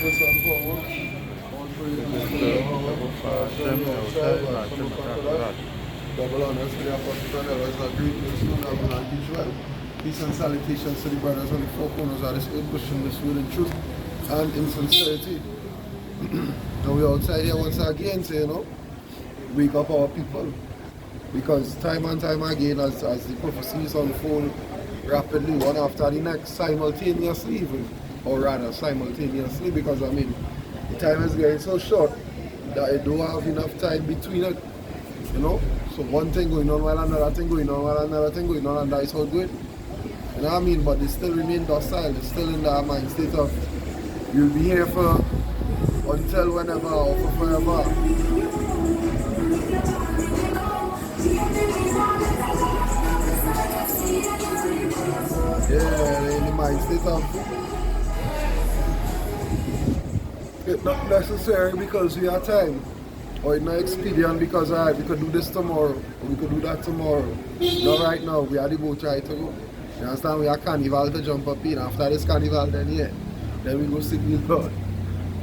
First and foremost, all praise to the double honors to the apostles and elders that greet you soon and teach well. Peace and salutations to the brothers on the four corners of this earth, pushing this word in truth and in sincerity. And we're outside here once again to, wake up our people. Because time and time again, as the prophecies unfold rapidly, one after the next, simultaneously even, or rather simultaneously, because the time is getting so short that you don't have enough time between it, So one thing going on while another thing going on while another thing going on, and that is how good. You know what I mean? But they still remain docile, they're still in that mind state of, you'll be here for until whenever or for forever. Yeah, in the mind state of, it's not necessary because we have time, or it's not expedient because we could do this tomorrow, or we could do that tomorrow. Not right now, we are the boat right to go. You understand? We have carnival to jump up in. After this carnival, then we go seek the Lord.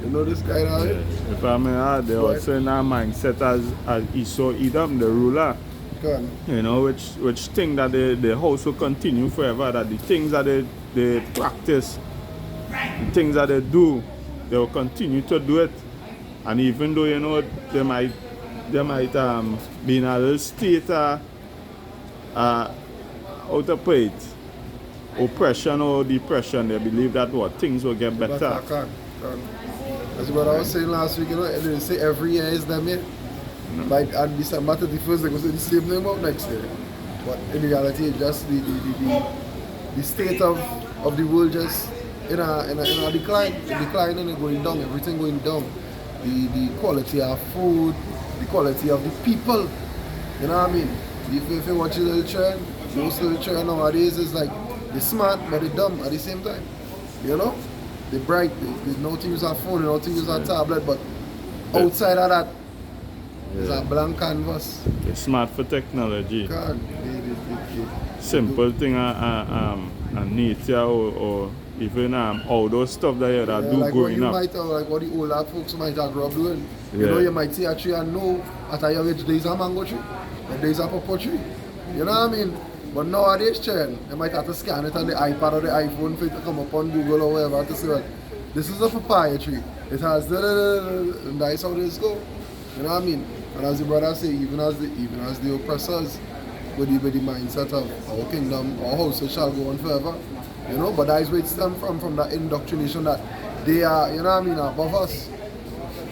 You know this kind of way? If I may add, they also in our mindset as Esau Edom, the ruler. Which thing that the house will continue forever, that the things that they practice, the things that they do, they will continue to do it. And even though they might be in a little state out of it, oppression or depression, they believe that things will get better. That's what I was saying last week, they say every year is them here. Like on December 31st, they go say the same thing about next year. But in reality, it's just the state of the world just in a decline. The decline and going down, everything going down. The quality of food, the quality of the people. You know what I mean? If you watch a little children, most little children nowadays is like they're smart but they're dumb at the same time. They're bright, they know how to use a phone, they know how to use a tablet, but outside of that, it's a blank canvas. They're smart for technology. Simple thing and nature or even all those stuff that do like growing you up. might have, like what the older folks might have grown up doing. You might see a tree and know at a young age there is a mango tree, or there is a pawpaw tree. You know what I mean? But nowadays, children, they might have to scan it on the iPad or the iPhone for it to come up on Google or whatever to say, well, this is a papaya tree. It has and that's how this go. You know what I mean? And as the brother say, even as the oppressors with the mindset of our kingdom, our house shall go on forever. But that is where it stems from that indoctrination that they are, above us.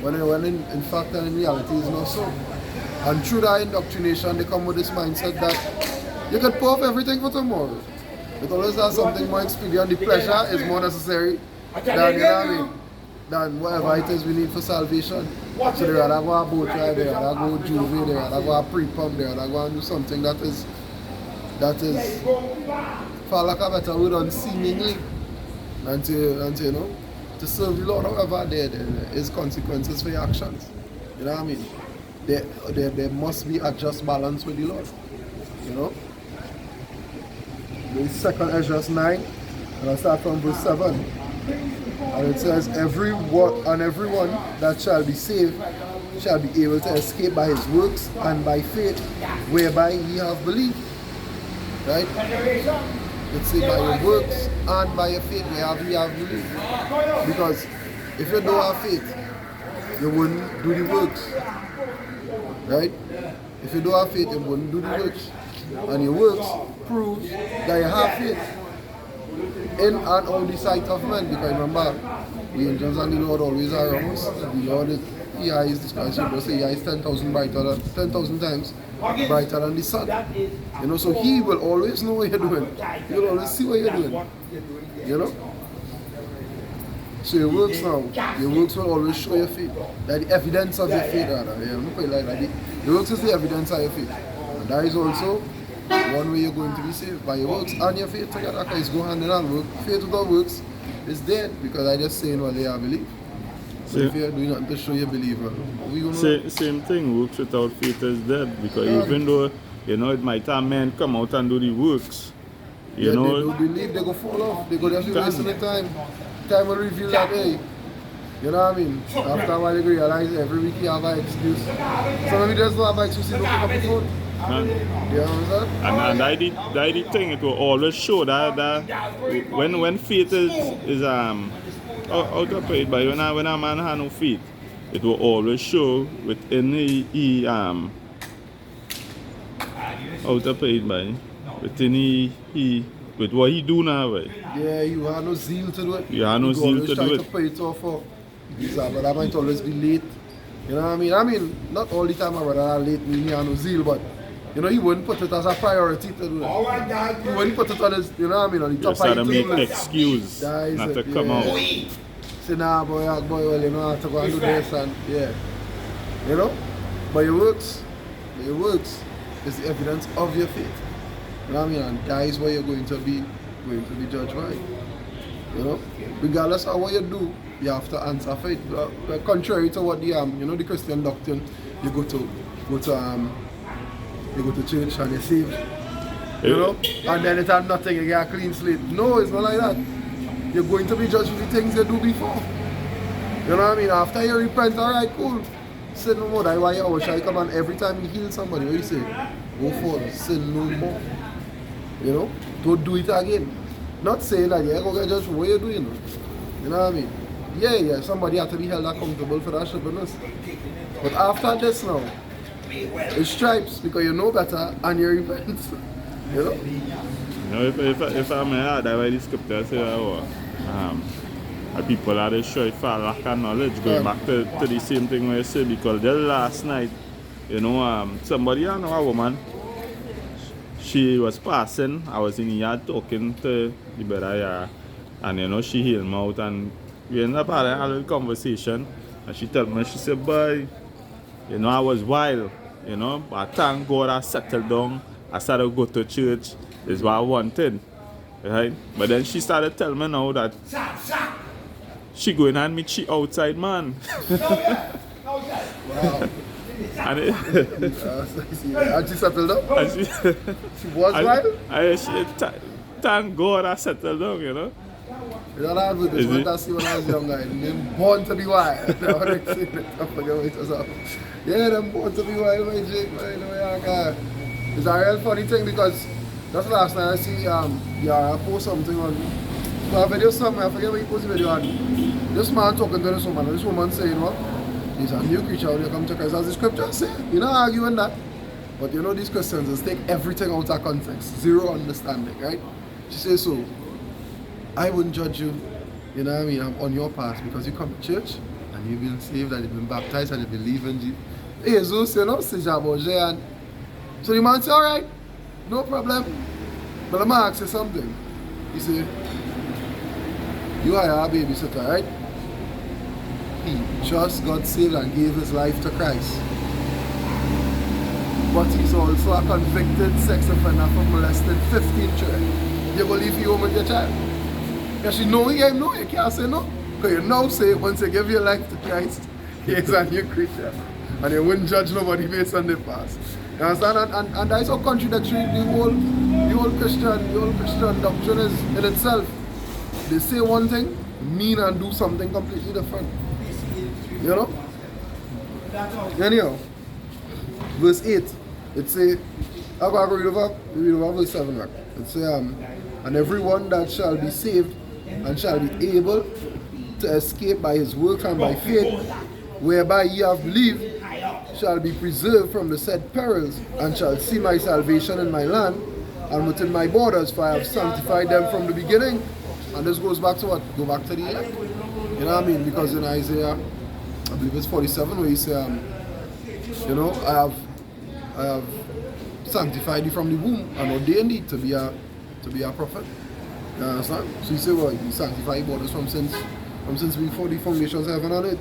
When in fact and in reality it's not so. And through that indoctrination they come with this mindset that you can pour off everything for tomorrow. It always has something more expedient. The pleasure is more necessary than whatever it is we need for salvation. So they rather go a boat ride, they rather go Juve, they rather go a pre-pump, they rather go and do something that is, for lack of a better word, unseemingly. And to serve the Lord, however, there is consequences for your actions. You know what I mean? There must be a just balance with the Lord. The 2 Ezra 9, and I start from verse 7. And it says, everyone that shall be saved shall be able to escape by his works and by faith, whereby ye have believed. Right? It's say by your works and by your faith, wherever you have believed. Because if you don't have faith, you wouldn't do the works. Right? If you don't have faith, you wouldn't do the works. And your works proves that you have faith in and out the sight of men. Because remember, the angels and the Lord always are around us. The Lord is, He is described, He is 10,000 times brighter than the sun. So He will always know what you're doing. He will always see what you're doing. So your works will always show your faith. That the evidence of your faith, rather. Your works is the evidence of your faith. And that is also one way you're going to be saved, by your works and your faith together, because it's go hand in hand. Faith without works is dead, because I just saying what they are believe. So if you're doing nothing to show you believer, same thing, works without faith is dead, because even though it might have men come out and do the works, You know, they don't believe, they go fall off. They go just be wasting the time. Time will reveal that, hey, you know what I mean? After a while, they realize every week you have an excuse. Some of you just don't have an excuse, you don't pick up the phone. You understand? And that the thing, it will always show that when faith is out of it, but when a man has no faith, it will always show within the out of it, by within he with what he do now, right? Yeah, you have no zeal to do it. You have no zeal to do it. To pay it off for but that might always be late. You know what I mean? I mean, not all the time my brother are late, meaning you have no zeal, but you know, he wouldn't put it as a priority to do that. He wouldn't put it on his, you know what I mean, on the top of of the make excuse not to come out. Say, nah, boy, well, you know, I have to go and do this, and yeah. You know? But it works. It works. It's the evidence of your faith. You know what I mean? And that is what you're going to be judged by. You know? Regardless of what you do, you have to answer for it. Contrary to what the you know, the Christian doctrine, you go to church and you're saved. You know? And then it had nothing, you get a clean slate. No, it's not like that. You're going to be judged for the things you do before. You know what I mean? After you repent, alright, cool. Sin no more. That's why you always try to come on every time you heal somebody. What do you say? Go forward. Sin no more. You know? Don't do it again. Not saying that you're going to get judged for what you're doing. You know what I mean? Yeah, somebody has to be held accountable for that stubbornness. But after this now, it's stripes because you know better and you repent. You know? You know, if I'm here, that's why the scripture says people are destroyed for lack of knowledge. Going back to the same thing where I said, because just last night, you know, somebody, I know a woman, she was passing, I was in the yard talking to the brother here, and you know, she healed me out, and we ended up having a little conversation, and she told me, she said, boy, you know, I was wild, you know, but thank God I settled down, I started to go to church, is what I wanted, right? But then she started telling me now that she going and meet she outside, man. Wow. And and she settled down? She was wild? Thank God I settled down, you know. You know that with this one I see when I was younger, them born to be wild. I forget what it was up. Yeah, them born to be wild, my Jake, man. It's a real funny thing because that's last night I see I post something on a video something, I forget what he posted video on. This man talking to this woman, and this woman saying what? He's a new creature when you come to Christ, as the scripture say. You're not arguing that. But you know these Christians just take everything out of context. Zero understanding, right? She says so. I wouldn't judge you, you know what I mean, I'm on your path because you come to church and you've been saved and you've been baptized and you believe in Jesus. Jesus, you know, and so the man said, alright, no problem. But I'm gonna ask you something. He said, you are a babysitter, right? He just got saved and gave his life to Christ. But he's also a convicted sex offender for molesting 15 children. You believe you home with your child? Because you know him, no, you can't say no. Because you now say once you give your life to Christ, he is a new creature. And you wouldn't judge nobody based on the past. You understand? And that is how contradictory the whole Christian doctrine is in itself. They say one thing, mean and do something completely different. You know? Anyhow, verse 8, it say, I'm going to read over verse 7. It say, and everyone that shall be saved and shall be able to escape by his work and by faith, whereby ye have believed, shall be preserved from the said perils, and shall see my salvation in my land and within my borders, for I have sanctified them from the beginning. And this goes back to what? Go back to the elect. You know what I mean? Because in Isaiah, I believe it's 47, where he say, you know, I have sanctified you from the womb and ordained thee to be a prophet. You understand? So he say, well, he sanctified borders from since before the foundations of heaven and earth.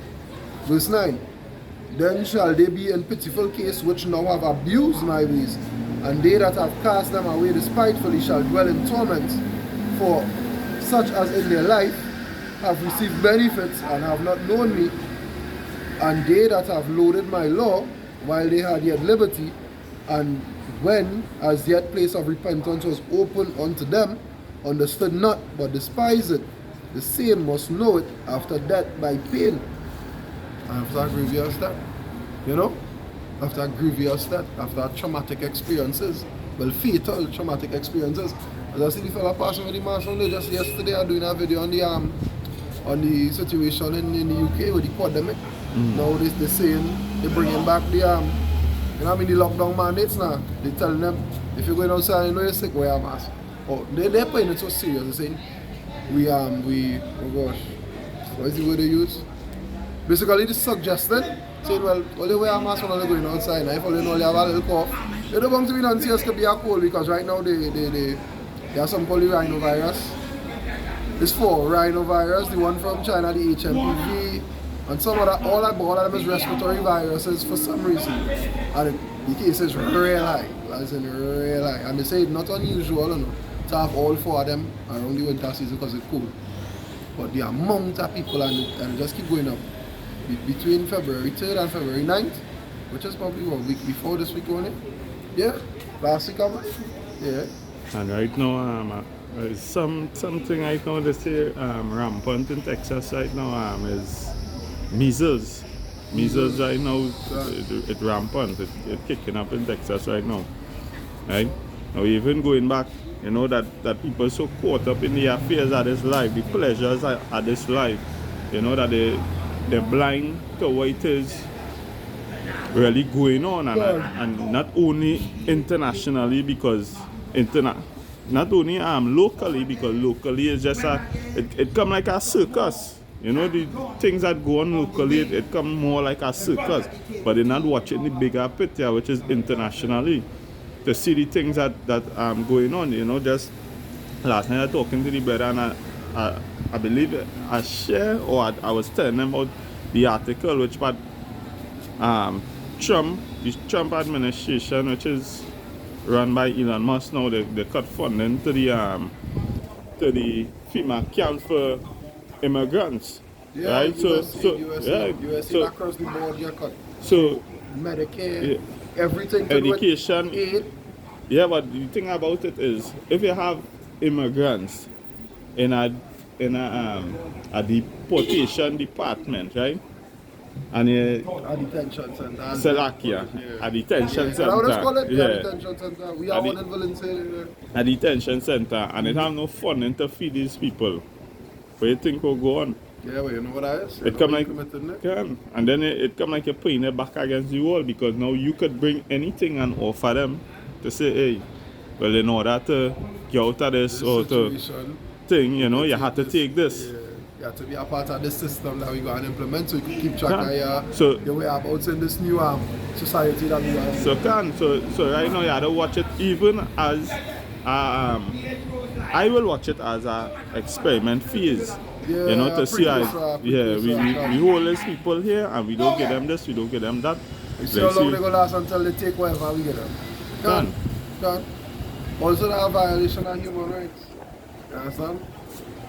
Verse 9. Then shall they be in pitiful case which now have abused my ways, and they that have cast them away despitefully shall dwell in torment, for such as in their life have received benefits and have not known me, and they that have loaded my law while they had yet liberty, and when as yet place of repentance was open unto them, understood not, but despise it. The same must know it after death by pain. And after grievous death, you know? After grievous death, after traumatic experiences, well, fatal traumatic experiences. As I see the fella passing with the mask only just yesterday, I'm doing a video on the situation in the UK with the pandemic. Now they're saying they're bringing back the you know, I mean, the lockdown mandates now. They're telling them if you're going outside and you know you're sick, wear a mask. Oh, they're playing it so serious. They're saying oh gosh, what is the word they use? Basically, this suggested saying, well, only wear a mask when you're going outside. Now, if only know you have a little cough, they don't want to be done serious to be a cold because right now they have some called the rhinovirus. It's for rhinovirus, the one from China, the HMPV, and some of that, all of them is respiratory viruses for some reason. And the case is real high, as in real high. And they say it's not unusual, you know, to have all 4 of them around the winter season because it's cold. But the amount of people, and it just keep going up. Between February 3rd and February 9th, which is probably a week before this week only. Yeah, last week of it. Yeah. And right now, something right now they say rampant in Texas right now is measles. Measles right now, it's rampant. It's kicking up in Texas right now. Right? Now even going back, you know, that people are so caught up in the affairs of this life, the pleasures of this life, you know, that they're blind to what it is really going on, and not only internationally because not only locally, because locally it's just it come like a circus. You know, the things that go on locally, it come more like a circus, but they're not watching the bigger picture, which is internationally, to see the things that going on. You know, just last night I was talking to the brother, and I believe I share, or I was telling them about the article which the Trump administration, which is run by Elon Musk now, they cut funding to the FEMA camp for immigrants. Yeah, right? USC across the board, you cut. So Medicare, everything. Education. Yeah, but the thing about it is, if you have immigrants in a deportation department, right? And a detention center. Salakia, a detention center. What call it? Yeah. A detention center. We are one in Valencia. A detention center, and it have no funding to feed these people. What do you think will go on? Yeah, well, you know what that is? It come like, and then it come like you're putting it back against the wall, because now you could bring anything and offer them to say, hey, well, in order to get out of this or to thing, you know, you have to take this. Yeah. You have to be a part of this system that we go and implement, so you can keep track of your whereabouts in this new society that we are. So right now you have to watch it even as I will watch it as a experiment phase. Yeah, you know, to see how we hold these people here and we don't get them this, we don't get them that. We see how long they go last until they take whatever we get them. Done. Also that violation of human rights. You understand?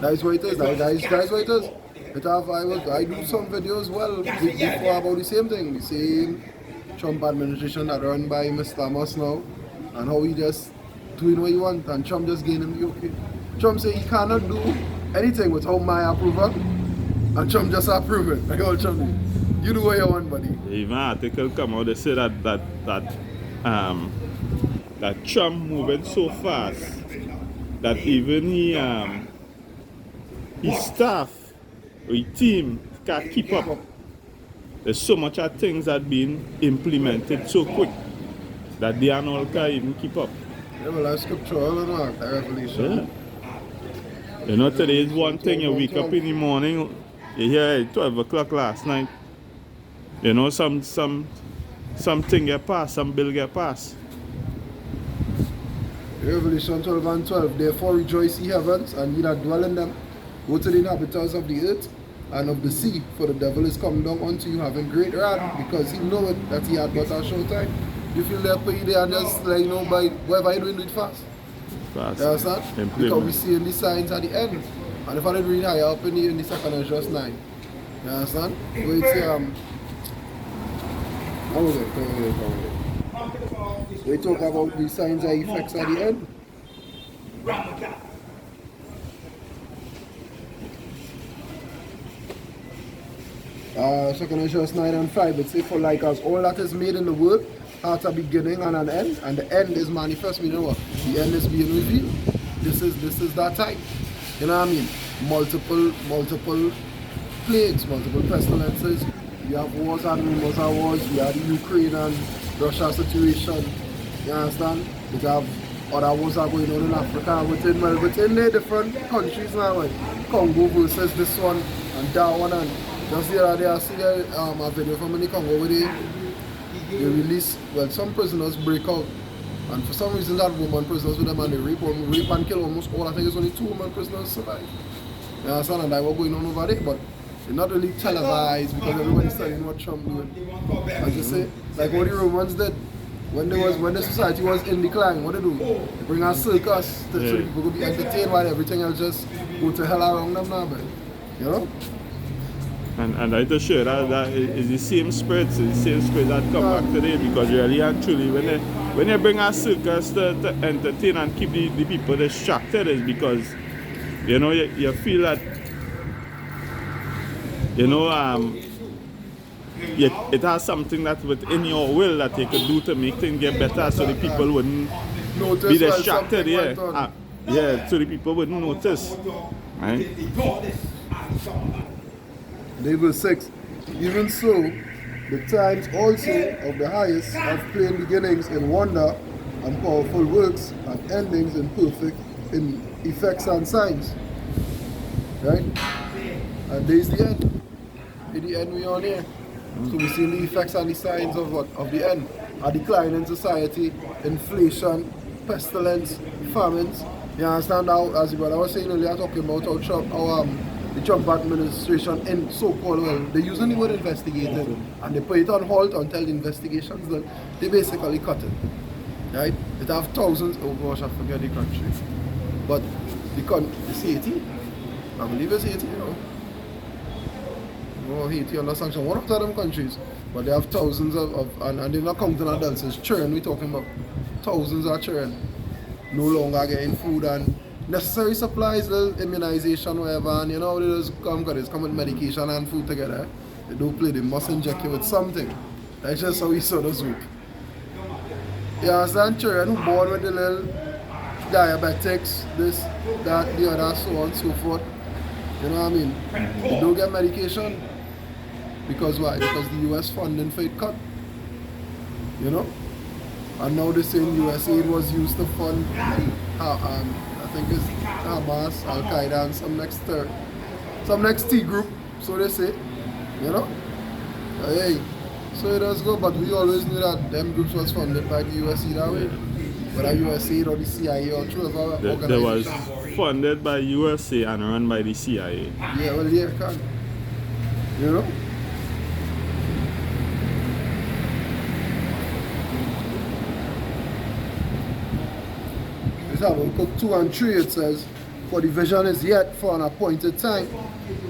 That is what it is. That is what it is. I do some videos before about the same thing. The same Trump administration that run by Mr. Musk now, and how he just doing what he want, and Trump just gaining the okay. Trump say he cannot do anything without my approval, and Trump just approve it. Like how Trump do. You do what you want, buddy. Even an article come out, they say that Trump moving so fast that even his staff, his team can't keep up. There's so much of things that being implemented so quick that they and all can't even keep up. Yeah, well, that's scriptural and all, that revelation. Yeah. You know, today is one thing, you wake up in the morning, you hear 12 o'clock last night. You know, something get passed, some bill get passed. Revelation 12 and 12, therefore rejoice ye heavens, and ye that dwell in them. Go to the inhabitants of the earth and of the sea, for the devil is come down unto you having great wrath, because he knoweth that he had but a short time. You feel there pay there and just like, you know, by whatever you doing, do it fast. You understand? Because we see in the signs at the end. And if I didn't read higher up in the second and just 9. You understand? So it's we talk about the signs and effects at the end. Second Ezra 9 and 5, it says, for like as all that is made in the world hath a beginning and an end, and the end is manifest, meaning what? The end is being revealed. This is that time. You know what I mean? Multiple plagues, multiple pestilences. You have wars and rumors of wars. We have the Ukraine and Russia situation. You understand? We have other wars are going on in Africa within the different countries now. Like Congo versus this one and that one, and just the other day I see a video from the Congo where they release, well, some prisoners break out, and for some reason that woman prisoners with them, and they rape and kill almost all. I think it's only 2 women prisoners survive. You understand? And that's what's going on over there, but they're not really televised because everybody's telling what Trump doing. As you say, like what the Romans did when the society was in decline. What they do? They bring a circus so the people could be entertained while everything else just go to hell around them now, but you know. And I just share that is the same spirit, that come back today, because really and truly when they bring a circus to entertain and keep the people distracted, is because you know you feel that it has something that within your will that you could do to make things get better, so the people wouldn't be distracted. So the people wouldn't notice, right? Verse 6. Even so, the times also of the highest have plain beginnings in wonder and powerful works, and endings in perfect in effects and signs. Right? And there's the end. In the end we are here. So we see the effects and the signs of what? Of the end. A decline in society, inflation, pestilence, famines. You understand how, as the brother was saying earlier, talking about how the Trump administration in so-called, well, they're using the word investigated, and they put it on hold until the investigation's done. They basically cut it. Right? It have thousands, oh gosh, I forget the country. But it's Haiti. I believe it's Haiti, you know. Oh, Haiti under sanction, one of them countries. But they have thousands and they're not counting adults, it's children we're talking about. Thousands of children no longer getting food and necessary supplies, little immunization, whatever, and you know they just come with medication and food together. They don't play, they must inject you with something. That's just how we saw this week. You understand? Children who born with the little diabetics, this, that, the other, so on and so forth. You know what I mean? They don't get medication. Because why? Because the US funding for it cut. You know? And now the same US aid was used to fund I think it's Hamas, Al Qaeda, and some next T group, so they say, you know. Hey, so it does go, but we always knew that them groups was funded by the US either way, whether USAID or the CIA or whatever organization. They was funded by USA and run by the CIA. Yeah, well, yeah, can. You know. Habakkuk 2 and 3 it says, for the vision is yet for an appointed time,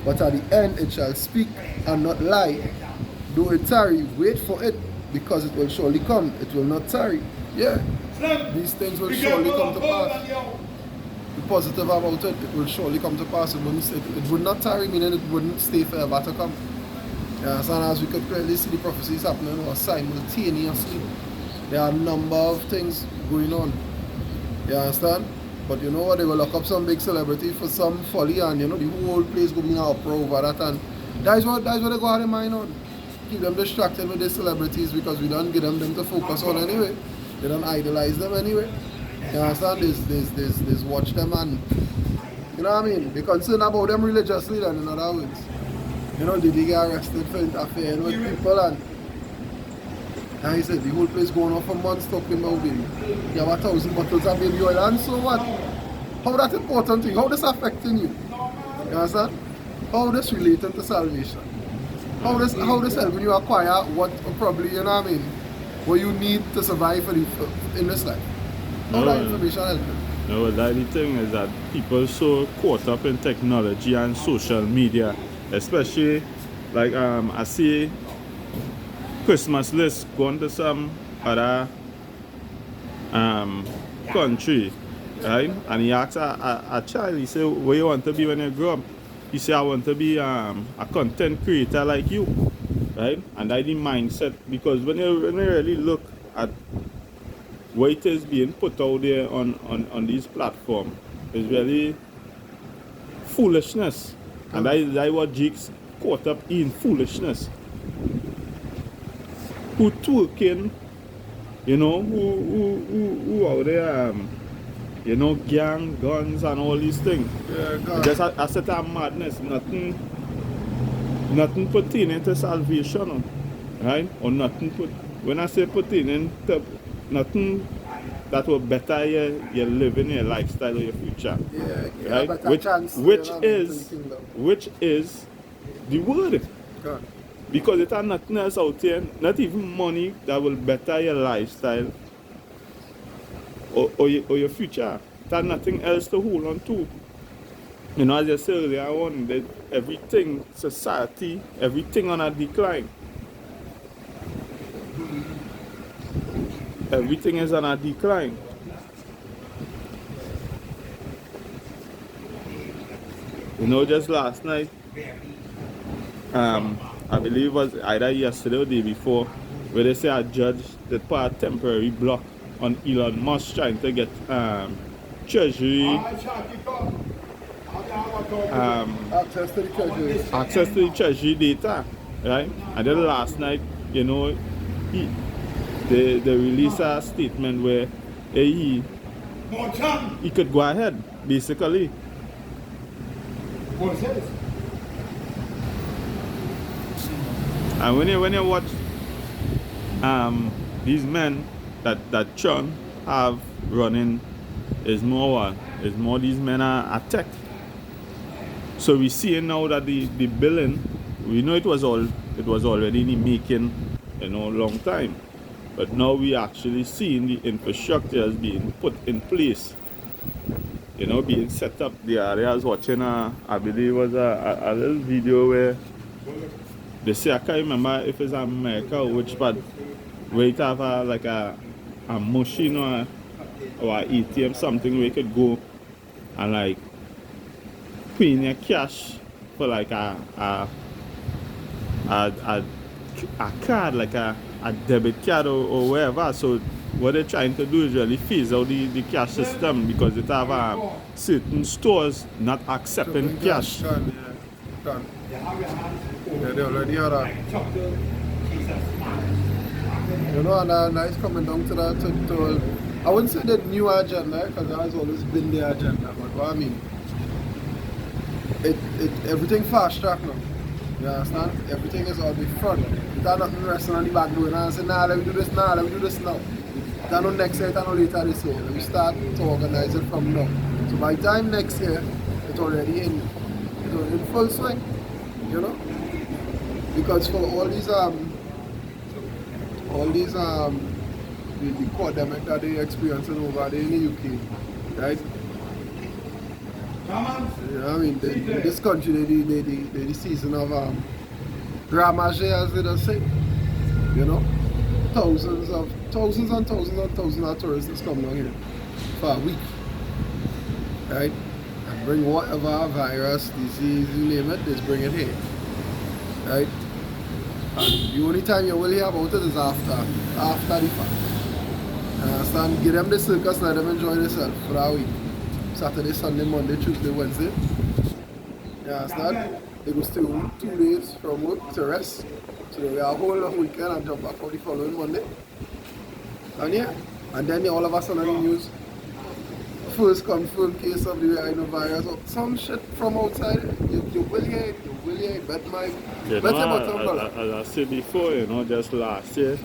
but at the end it shall speak and not lie. Though it tarry, wait for it, because it will surely come, it will not tarry. Yeah, these things will surely come to pass. Be positive about it, it will surely come to pass. It would not tarry, meaning it wouldn't stay forever to come. Yeah, so as we could clearly see the prophecies happening simultaneously. There are a number of things going on. You understand? But you know what, they will lock up some big celebrity for some folly, and you know the whole place will be in an uproar over that, and that's what they go out of mind on. Keep them distracted with the celebrities, because we don't give them to focus on anyway. They don't idolize them anyway. You understand? There's watch them, and you know what I mean? Be concerned about them religiously then, in other words. You know, did they get arrested for interfering with people, and he said the whole place going on for months talking about baby. You have 1,000 bottles of baby oil, and so what? How that important to you? How this affecting you? You understand? How this relating to salvation? How this helping you acquire what probably, you know what I mean, what you need to survive in this life? How that information helping? No, the thing is that people so caught up in technology and social media, especially like I see Christmas list going to some other country, right? And he asks a child, he said, where you want to be when you grow up? he said, I want to be a content creator like you, right? And that's the mindset, because when you really look at what it is being put out there on these platforms, it's really foolishness. And that's what Jake's caught up in, foolishness. Who twerking, you know, who out there, you know, gang, guns and all these things. Yeah, Just a set of madness, nothing pertaining to salvation, right? Or nothing when I say pertaining to nothing that will better your living, your lifestyle, or your future. Yeah, right? Which is the word. God. Because it has nothing else out here, not even money that will better your lifestyle or your future. It has nothing else to hold on to. You know, as I said earlier on, that everything, society, everything on a decline. Everything is on a decline. You know, just last night, I believe it was either yesterday or the day before, where they say a judge that put a temporary block on Elon Musk trying to get treasury access to the treasury data, right? And then last night, you know, they released a statement where he could go ahead, basically. And when you watch these men that Trump have running, is more these men are tech. So we see now that the billing, we know it was already in the making, you know, long time. But now we actually seeing the infrastructure is being put in place, you know, being set up. The areas watching I believe it was a little video where they say, I can't remember if it's America or which, but where it have like a machine or an ATM, something where you could go and like put in your cash for like a card, like a debit card or whatever. So what they're trying to do is really phase out the cash system, because it have certain stores not accepting cash. Yeah, they already had that. You know, and it's coming down to that. To I wouldn't say the new agenda, because that has always been the agenda. But what I mean, everything fast track now. You understand? Everything is on the front. It's not nothing resting on the back door and say, nah, let me do this now, let me do this now. It's not next year, it's not later this year. Let me start to organize it from now. So by the time next year, it's already in full swing. You know? Because for all these the pandemic that they experiencing over there in the UK, right? You know, I mean, this country, the season of ramage, as they just say. You know, thousands and thousands of tourists come down here for a week, right? And bring whatever virus, disease, you name it, just bring it here, right? And the only time you will hear about it is after the fact. Understand? Give them the circus, let them enjoy themselves for a week. Saturday, Sunday, Monday, Tuesday, Wednesday. You understand? They go stay home 2 days from work to rest. So they have a whole long weekend and jump back on the following Monday. And yeah, and then all of a sudden the news, first confirmed case of the rhinovirus or some shit from outside. You will hear it, but my as I said before, you know, just last year,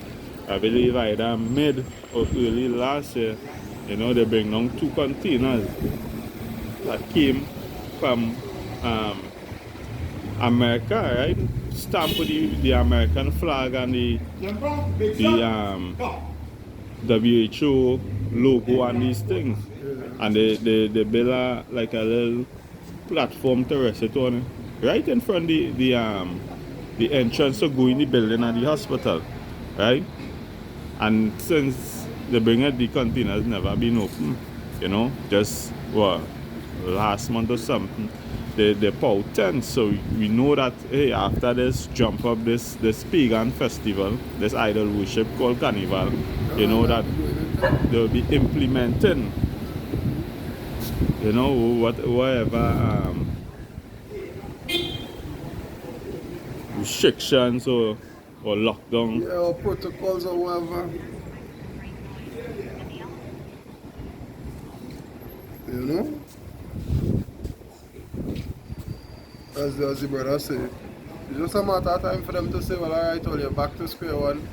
I believe either mid or early last year, you know, they bring down 2 containers that came from America, right? Stamped with the American flag and the WHO logo and these things. And they build like a little platform to rest it on, right in front of the entrance to go in the building at the hospital, right? And since they bring it, the containers never been open, you know, just last month or something. the potent. So we know that hey, after this jump up this pagan festival, this idol worship called Carnival, you know that they'll be implementing, you know, whatever restrictions or lockdown. Yeah, or protocols or whatever. You know? As the brother said, it's just a matter of time for them to say, well, alright, well, you're back to square one,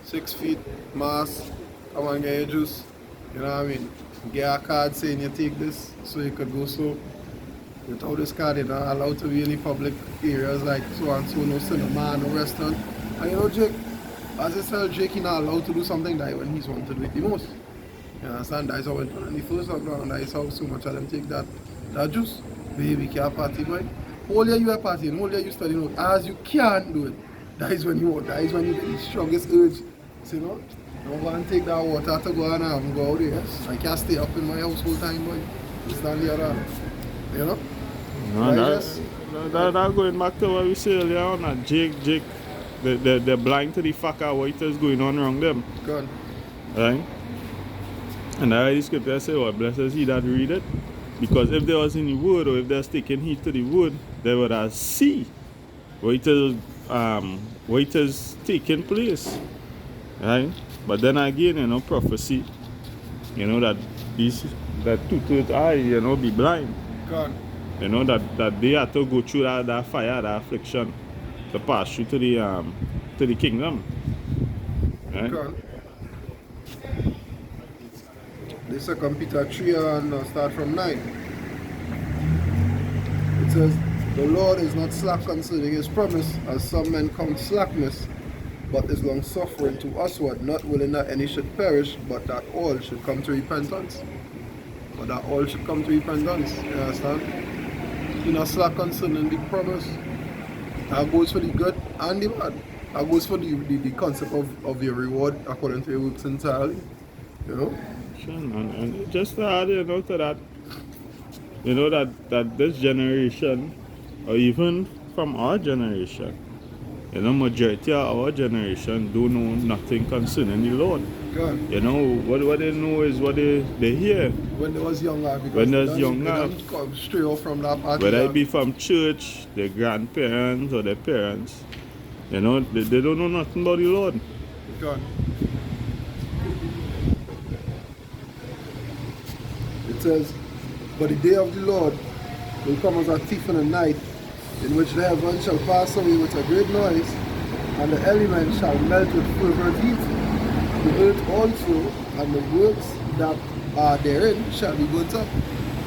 6 feet, mask, come and get your juice. You know what I mean? Get a card saying you take this so you could go so. Without this card, you're not allowed to be in any public areas like so and so, no cinema, no restaurant. And you know, Jake, as I said, Jake, he's not allowed to do something that when he's wanted to do it the most. You understand? That's how it went on in the first lockdown. That is how so much of them take that juice. Baby, can't party, boy. Whole year you are partying, whole year you studying. As you can't do it, that is when you want. That is when you get the strongest urge. So, you know, don't go and take that water to go and go out there. I can't stay up in my house whole time, boy. It's not the other. You know? No, that going back to what we said earlier on, that Jake, they're blind to the fact of what is going on around them. Good. Right? And I read the scripture say, well, blessed is he that read it. Because if there was any word, or if they're taking heed to the word, they would have see what it is taking place. Right? But then again, you know, prophecy, you know, that 2/3 eye, you know, be blind. God. You know, that they have to go through that fire, that affliction, to pass through to the kingdom. Right? God. This is 2 Peter 3 and start from 9. It says, the Lord is not slack concerning his promise, as some men count slackness, but is long suffering to usward, not willing that any should perish, but that all should come to repentance. But that all should come to repentance. You understand? He's not slack concerning the promise. That goes for the good and the bad. That goes for the concept of your reward according to your works entirely. You know? Sure, man. And just to add, you know, to that, you know, that this generation, or even from our generation, you know, majority of our generation don't know nothing concerning the Lord. God. You know, what they know is what they hear. When they was younger, because when they was they younger, come straight off from that party. whether it be from church, their grandparents or their parents, you know, they don't know nothing about the Lord. God. It says, but the day of the Lord will come as a thief in the night, in which the heavens shall pass away with a great noise, and the elements shall melt with fervent heat. The earth also and the works that are therein shall be burnt up.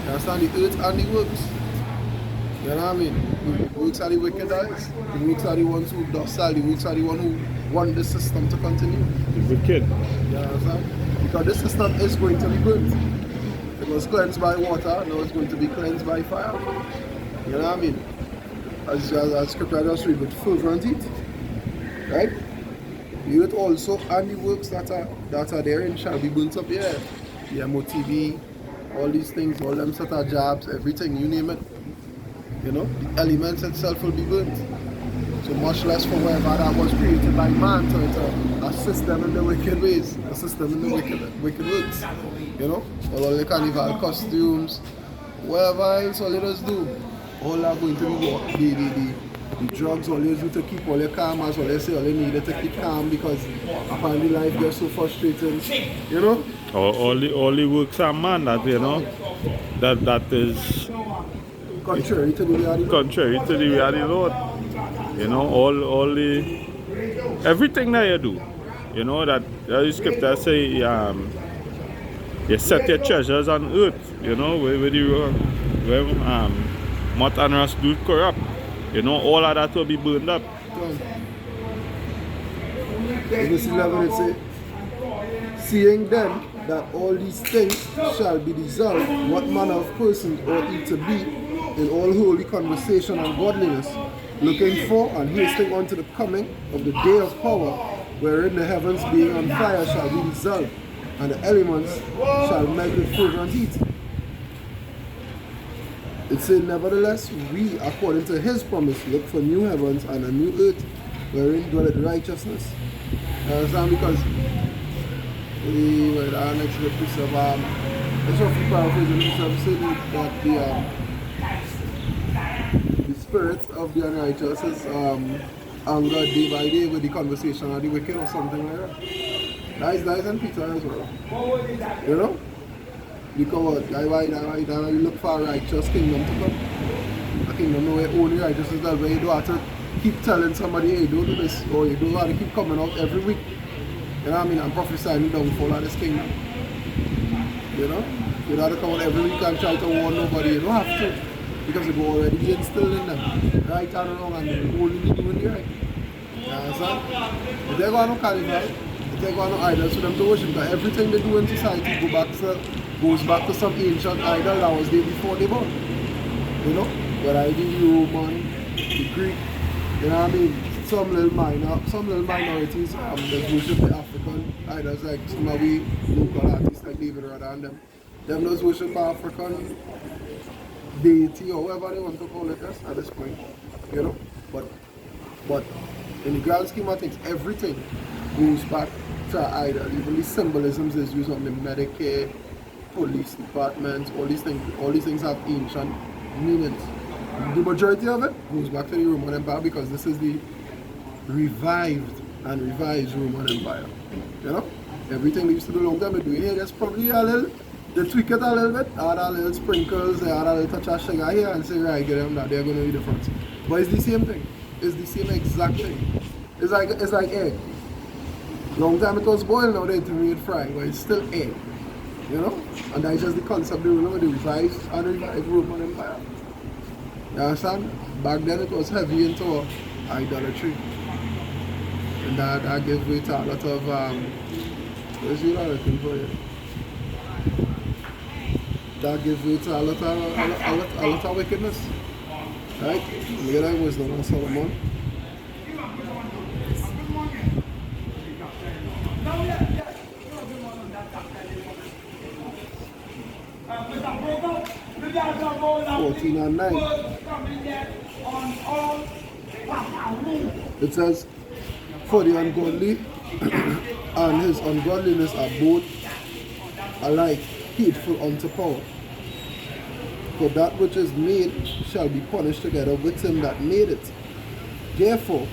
You understand? The earth and the works. You know what I mean? The works are the wicked guys. The works are the ones who docile. The works are the ones who want the system to continue. The wicked. You understand? Because the system is going to be burnt. It was cleansed by water, now it's going to be cleansed by fire. You know what I mean? As scripture just read with fervent heat. Right? The earth also and the works that are therein shall be burnt up here. The MOTB, all these things, all them set of jobs, everything, you name it. You know, the elements itself will be burnt. So much less for whatever that was created by man to assist them in the wicked ways, assist them in the wicked works. You know, all the carnival costumes, whatever else all it does do, all are going to be what? The drugs all you do to keep all your calm, as all they say all you need to keep calm, because apparently life gets so frustrating. You know? All the works are man that, you know, that is contrary to the reality. Contrary to the reality, Lord. You know, all the everything that you do, you know, that the scripture say you set your treasures on earth, you know, where moth and rust do corrupt. You know, all of that will be burned up. Verse 11 it says, seeing then that all these things shall be dissolved, what manner of persons ought ye to be in all holy conversation and godliness, looking for and hasting unto the coming of the day of power, wherein the heavens being on fire shall be dissolved, and the elements shall melt with fervent heat. It said, nevertheless, we, according to his promise, look for new heavens and a new earth, wherein dwelleth righteousness. You understand? Because our next episode, let's roughly paraphrase the episode, saying that the spirit of the unrighteous is anger day by day with the conversation of the wicked or something like that. That is in Peter as well. You know? Because that's why you look for a righteous kingdom to come. A kingdom where only righteousness is where you don't have to keep telling somebody, hey, don't do this, or you don't have to keep coming out every week. You know what I mean? And prophesying the downfall of this kingdom. You know? You don't have to come out every week and try to warn nobody. You don't have to. Because it's already instilled in them. Right and wrong, and they're only doing the right. You understand? If they go on no carnival, if they go on no idols for them to worship, because everything they do in society goes back to some ancient idol that was there before they born. You know? Whether it be Roman, the Greek, you know what I mean? Some little minorities that worship the African idols, like some of the local artists like David Rada and them. Them those worship African deity or whatever they want to call it at this point. You know? But in the grand scheme of things, everything goes back to an idol. Even the symbolisms is used on the Medicare, police departments, all these things have ancient meanings. The majority of it goes back to the Roman Empire because this is the revived and revised Roman Empire. You know? Everything they used to do long time ago here, there's probably a little, they tweak it a little bit, add a little sprinkles, they add a little touch of sugar here and say, right, get them that they're going to be different. But it's the same thing. It's the same exact thing. It's like egg. Long time it was boiled, now they intermediate fry, but it's still egg. You know? And that's just the concept they were the revised and revived Roman Empire. You understand? Back then it was heavy into idolatry. And that gave way to a lot of where's the other thing for you? That gave way to a lot of wickedness. Right? Look at that wisdom of Solomon. (14 and 9). It says, for the ungodly and his ungodliness are both alike hateful unto power. For that which is made shall be punished together with him that made it. Therefore,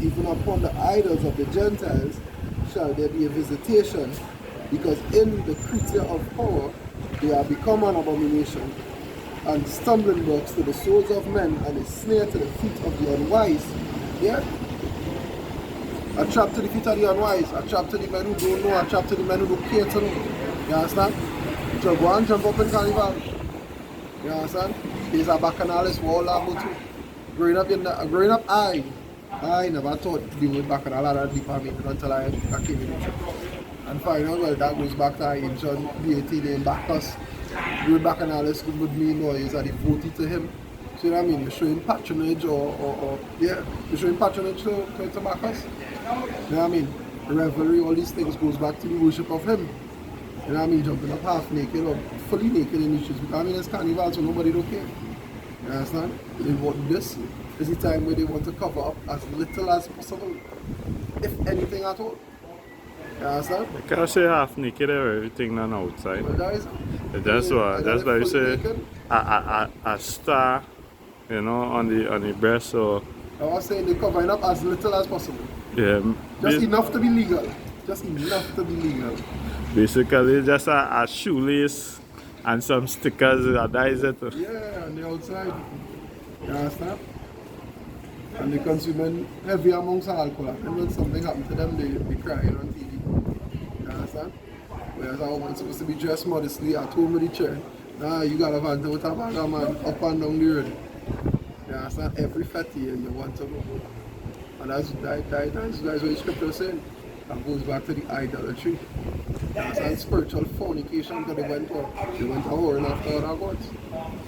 even upon the idols of the Gentiles shall there be a visitation, because in the creature of power they are become an abomination, and stumbling blocks to the souls of men, and a snare to the feet of the unwise. Yeah? A trap to the feet of the unwise, a trap to the men who don't know, a trap to the men who don't care to know. You understand? So go and jump up in carnival. You understand? There's a bacchanalist wall I go to. Growing up, I never thought to deal with bacchanal at that department until I came in the church. And find out, well, that goes back to our ancient deity named Bacchus. Doing bacchanalist would mean is a devotee to him. So you know what I mean? You're showing patronage you're showing patronage to Bacchus. You know what I mean? Revelry, all these things goes back to the worship of him. You know what I mean? Jumping up half naked or fully naked in the streets. I mean, it's carnival, so nobody don't care. You understand? This is the time where they want to cover up as little as possible, if anything at all. You understand? You can't say half naked or everything on outside. Well, that is, that's why you say a star, you know, on the breast. So I was saying they're covering up as little as possible. Yeah. Just enough to be legal. Just enough to be legal. Basically, just a shoelace and some stickers. That is it. Yeah, on the outside. You understand? And they're consuming heavy amounts of alcohol. And when something happens to them, they crying on TV. You understand? Whereas a woman's supposed to be dressed modestly at home with the chair. Nah, you got a van with a bag of man up and down the road. You understand? Every fatty you want to go. And that's what the scripture is saying. That goes back to the idolatry. You understand? Spiritual fornication because they went a whoring after other gods.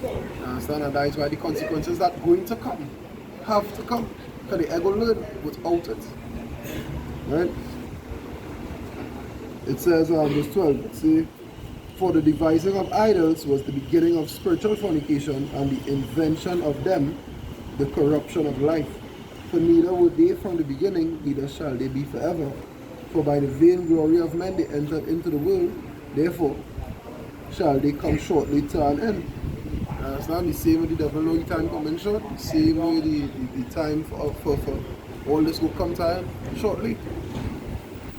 You understand? And that is why the consequences that going to come have to come. Because the ego learn without it. Right? It says verse 12, see, For the devising of idols was the beginning of spiritual fornication, and the invention of them the corruption of life. For neither were they from the beginning, neither shall they be forever. For by the vain glory of men they entered into the world, therefore shall they come shortly to an end. Understand? The same way the devil know the time coming short, the same way the time for all this will come to an end shortly.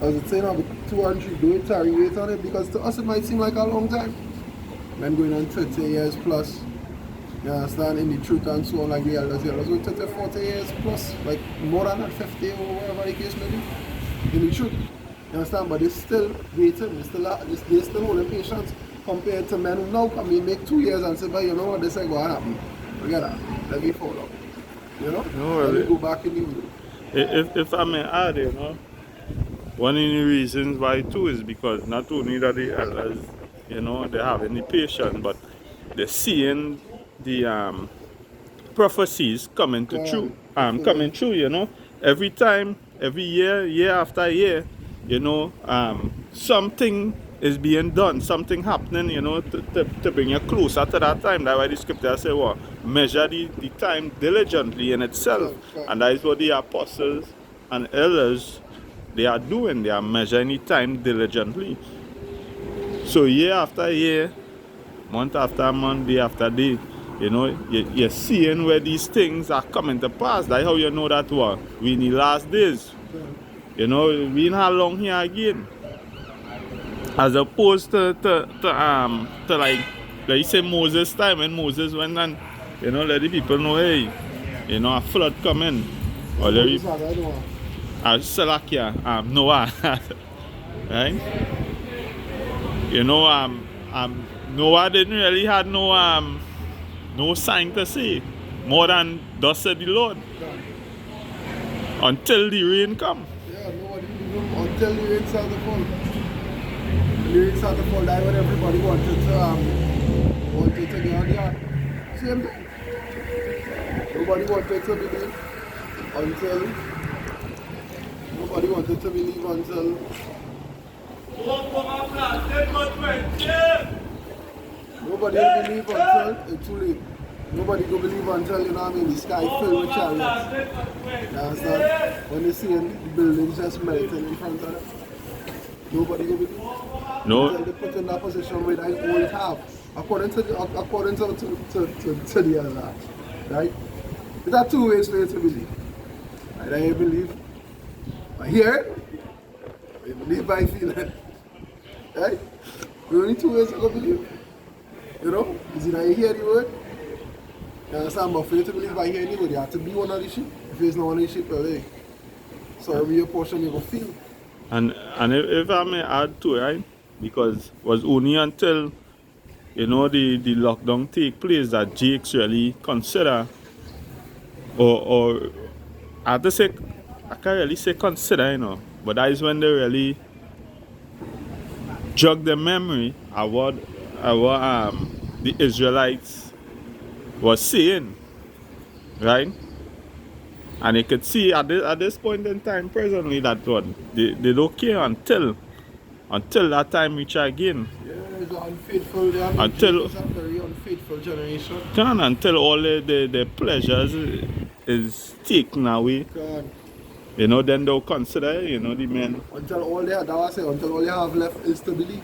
As it's saying, I'll be 2 and 3 do it, tarry, wait on it, because to us it might seem like a long time. Men going on 30 years plus, you understand, in the truth and so on, like the elders going 30, 40 years plus, like more than that, 50 or whatever the case may be, in the truth. You understand, but they still waiting, they still holding patience compared to men who now come in, make 2 years and say, but you know what, this ain't going to happen. Forget that, let me follow. You know, let me go back in the world. If I may add, you know, one of the reasons why too is because not only that the elders, you know, they have any patience, but they're seeing the prophecies coming true, you know. Every time, every year after year, you know, something is being done, something happening, you know, to bring you closer to that time. That's why the scripture says, well, measure the time diligently in itself. And that is what the apostles and elders, they are doing. They are measuring the time diligently. So year after year, month after month, day after day, you know, you're seeing where these things are coming to pass. That's how you know that what we in the last days. You know, we in how long here again. As opposed to like you say Moses time, when Moses went and, you know, let the people know, hey, you know, a flood coming. Or let you Salakia, Noah. Right? You know, Noah didn't really have no sign to say more than thus said the Lord. Until the rain come. Yeah, nobody even until the rain started to fall. The rain started to fall, that's when everybody wanted to get on the ark. Same thing. Nobody wanted to believe until nobody wanted to believe until nobody believe until it's too late. Nobody go believe until, you know what I mean, the sky filled with chariots. You understand? When they see the buildings just melting in front of them. Nobody go believe. No. Until they put in that position where they always have. According to the other. Right? There are 2 ways for you to believe. Either you believe by hearing, or you believe by feeling. Right? There are only 2 ways to go believe. You know? Is either you hear the word, you understand, but for you to believe by hearing the word, you have to be one of the sheep. If there's no one of the sheep, well, so every your portion you go feel. And if I may add to it, right? Because it was only until, you know, the lockdown take place that Jakes really consider, or I have to say, I can't really say consider, you know, but that is when they really jog the memory of what the Israelites was saying, right? And you could see at this point in time presently that one they don't care until that time reach again. Yeah, it's unfaithful. Until it's a very unfaithful generation. Until all the pleasures is taken away. God. You know, then they'll consider, you know, the men. Until all they have, until all they have left is to believe.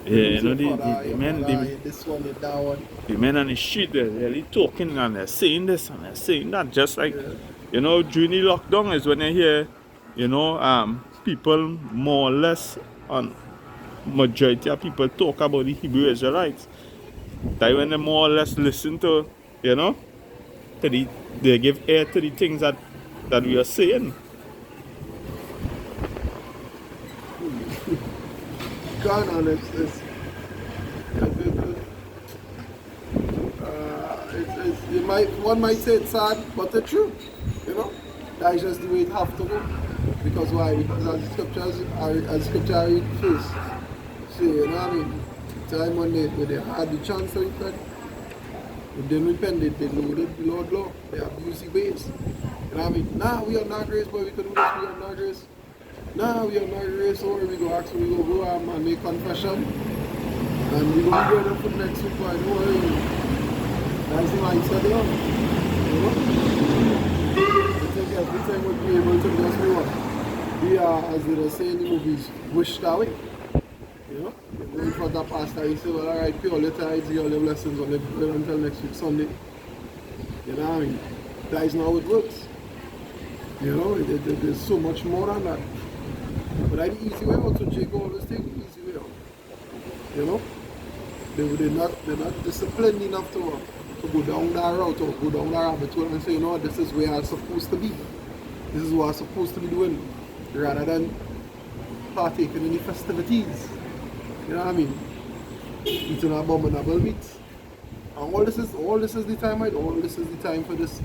Yeah, you know, the men, this one, that one. The men on the street, they're really talking and they're saying this and they're saying that. Just like, you know, during the lockdown is when you hear, you know, people more or less, on majority of people talk about the Hebrew Israelites. That when they more or less listen to, you know, they give ear to the things that we are saying. Gone on one might say it's sad, but it's true. You know, that's just the way it have to go. Because why? Because as scripture I read first. So you know what I mean? The time when they had the chance to repent, they didn't repent, they loaded the Lord law, they abused the ways. You know what I mean? Nah, we are not grace, but we could do this, we are not grace. Nah, we are not grace, or we go ask, we go and make confession. And we're going to be going up for the next week, but don't worry. That's the mindset, you know? I think everything would be able to just be what we are, as they say in the movies, wished that way. You know? You go in front of the pastor, you say, well, alright, pay all your tithes, all your blessings, or live until next week, Sunday. You know what I mean? That is not how it works. You know, there's so much more than that. But that's the easy way out, so Jacob always take the easy way out. You know? They're not disciplined enough to go down that route or go down that rabbit hole and say, you know what, this is where I'm supposed to be. This is what I'm supposed to be doing. Rather than partaking in the festivities. You know what I mean? Eating abominable meat. And all this is the time, right? All this is the time for this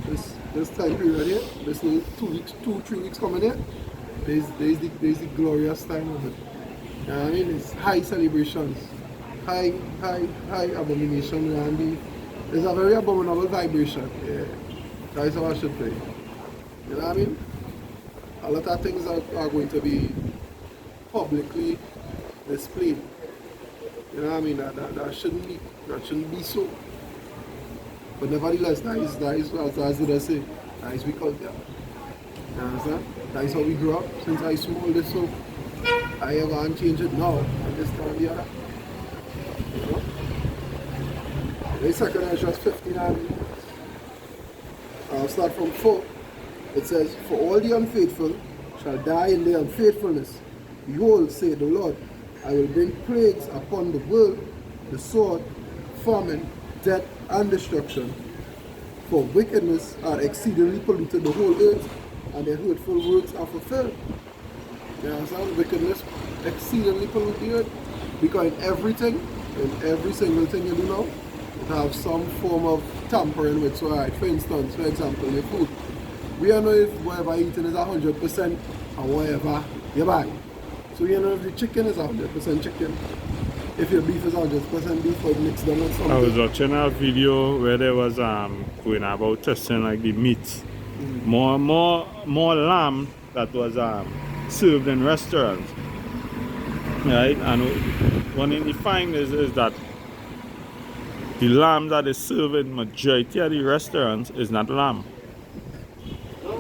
time period here. This little 2-3 weeks coming here. There's the glorious time of it. You know what I mean? It's high celebrations. High abomination, and there's a very abominable vibration. Yeah. That is how I should play. You know what I mean? A lot of things are going to be publicly displayed. You know what I mean? That shouldn't be so. But nevertheless, that is as did I say, that is we culture. You understand? That is how we grew up. Since I small this so I ever and change it now and this time the other. You know? The second is just 59. I'll start from 4. It says, for all the unfaithful shall die in their unfaithfulness. Behold, saith the Lord, I will bring plagues upon the world, the sword, famine, death, and destruction. For wickedness are exceedingly polluted the whole earth, and their hurtful works are fulfilled. You understand? Wickedness exceedingly pollute the earth. Because in every single thing you do now, it have some form of tampering with. So, right, for instance, for example, your food. We don't know if whatever you're eating is 100% or whatever you buy. So you know if the chicken is 100% chicken. If your beef is 100% beef, or mixed down with something. I was watching a video where there was going about testing like the meat. More lamb that was served in restaurants. Right? And one thing you find is that the lamb that is served in majority of the restaurants is not lamb.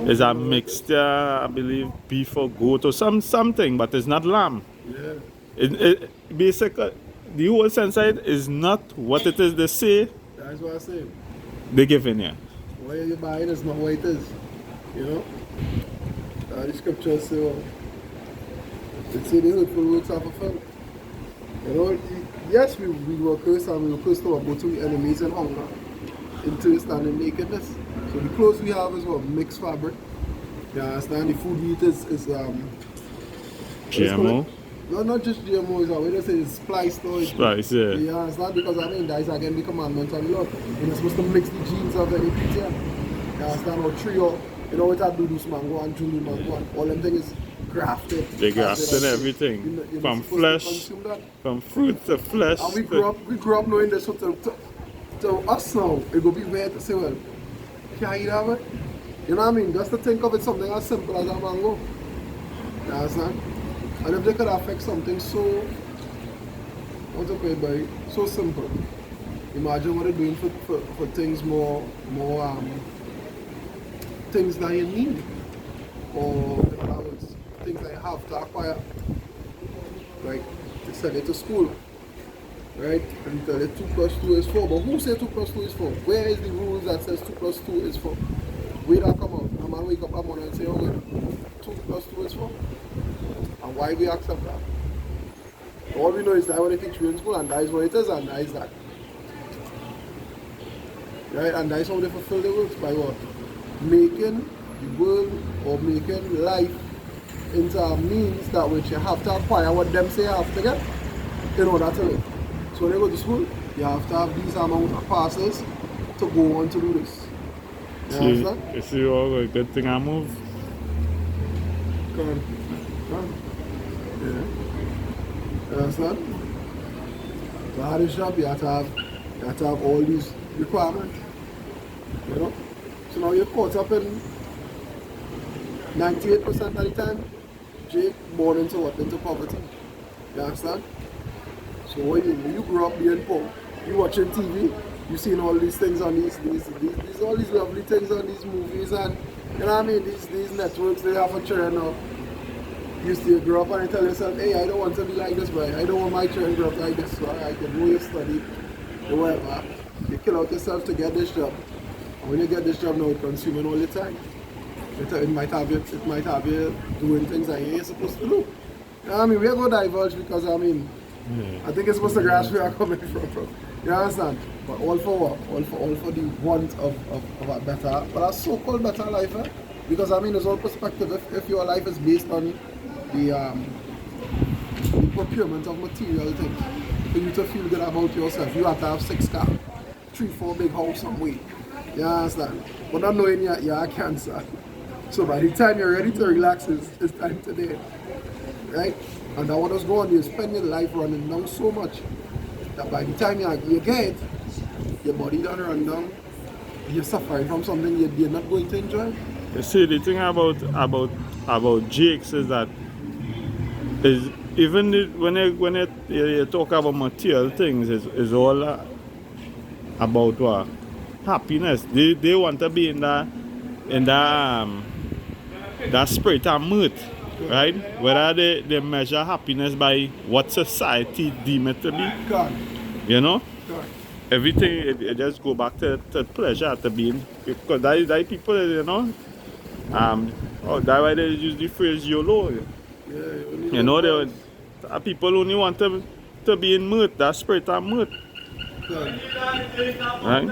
It's a mixture, I believe, beef or goat or something, but it's not lamb. Yeah. Basically, the whole sense of it is not what it is they say. That's what I say. They give in here. What you're buying is not what it is. You know? The scriptures say, it say the hurtful works are fulfilled. You know, yes, we were cursed and we were cursed to go to enemies and hunger, in thirst and in nakedness. So the clothes we have is what? Mixed fabric. You understand? The food we eat is GMO? No, not just GMO, is we just say it's spliced or Splice, yeah. You understand? Because I mean that is again the commandment of the Lord. You're not supposed to mix the genes of any pizza. You understand? Or trio, you know what I do this mango and Julu mango and all them things is grafted. They grafted everything. You're from not supposed flesh, to consume that. from fruit to flesh. And we grew up knowing this, so to us now, it will be weird to say, well, can I eat that way? You know what I mean? Just to think of it something as simple as a mango. You understand? And if they could affect something so, what's it called, by so simple. Imagine what they're doing for things more things that you need. Or in other words, things that you have to acquire. Like they send it to school. Right? And tell you 2 + 2 is 4. But who said 2 + 2 is 4? Where is the rules that says 2 + 2 is 4? Where that come out? A man wake up one morning and say, okay, 2 + 2 is 4. And why we accept that? All we know is that what they teach you in school, and that is what it is, and that is that. Right? And that is how they fulfill their works, by what? Making the world or making life into a means that which you have to acquire what them say you have to get in order to live. So when you go to school, you have to have these amount of passes to go on to do this. You understand? You see all the good thing I move? Come on. Yeah. You understand? To have this job, you have to have all these requirements. You know? So now you're caught up in 98% of the time, Jake born into what? Into poverty. You understand? So when you grow up being poor, you watching TV, you seeing all these things on these all these lovely things on these movies, and you know what I mean, these networks they have for children now. You still grow up and you tell yourself, hey, I don't want to be like this, boy. I don't want my children to grow up like this, so I can go you study or whatever. You kill out yourself to get this job. And when you get this job now, it's consuming all the time. It might have you doing things that you ain't supposed to do. You know what I mean, we're going to divulge because I mean, I think it's supposed to grasp where I'm coming from. You understand? But all for what? All for the want of a better, but a so-called better life, eh? Because I mean, it's all perspective. If your life is based on the procurement of material things, for you to feel good about yourself, you have to have 6 cars, 3-4 big house somewhere. You understand? But not knowing you have cancer. So by the time you're ready to relax, it's time to die. Right? And that what was going on, you spend your life running down so much that by the time you get it, your body done run down, you're suffering from something you're not going to enjoy. You see, the thing about Jakes is that is even when you talk about material things, is all about what? Happiness. They want to be in that spirit of mirth, right? Whether they measure happiness by what society deem it to be. God. You know? God. Everything it just go back to pleasure, to being, because that people, you know, that's why they use the phrase YOLO. You know, people only want to be in mirth, that spirit of mirth. Right?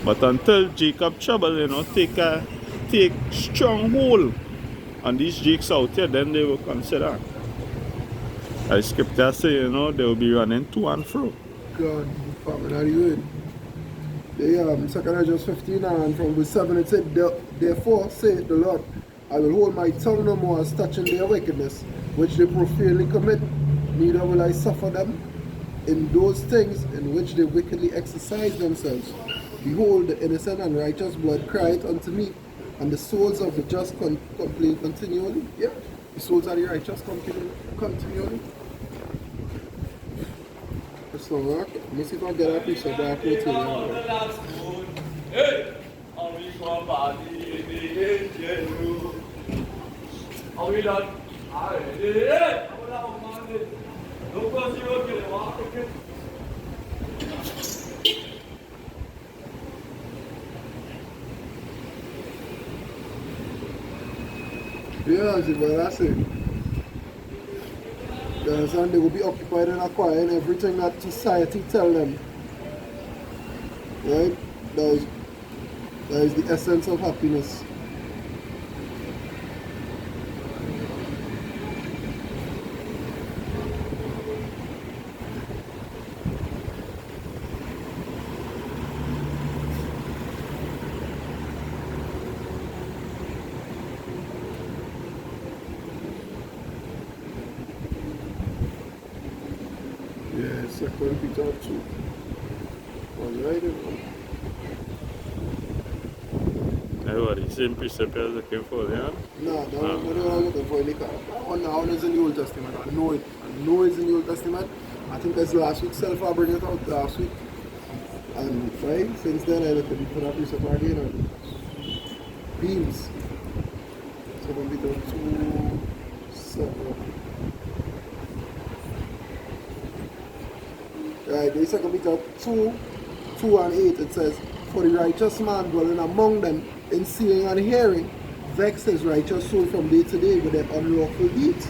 But until Jacob Trouble, you know, take strong hold on these Jakes out here, then they will consider. As scripture say, you know, they will be running to and fro. God, family, are you in? They 2 Corinthians 15 and from verse 7 it said, therefore saith the Lord, I will hold my tongue no more as touching their wickedness, which they profanely commit, neither will I suffer them in those things in which they wickedly exercise themselves. Behold, the innocent and righteous blood crieth unto me, and the souls of the just complain continually. Yeah, the souls of the righteous complain continually. So, let me see if I get a piece of that material. Yeah, see, but that's it. And they will be occupied in acquiring everything that society tell them. Right? That is the essence of happiness. Yes, 2 Peter 2. Alright, Everybody, same precept you're looking for, yeah? No, what I'm looking for. That one is in the Old Testament. I know it's in the Old Testament. I think that's last week. I bring it out last week. And right, since then I look for that precept again. And beams. So going to be 2, 7. Right, the 2 Peter 2 and 8, it says, for the righteous man dwelling among them in seeing and hearing, vex his righteous soul from day to day with their unlawful deeds.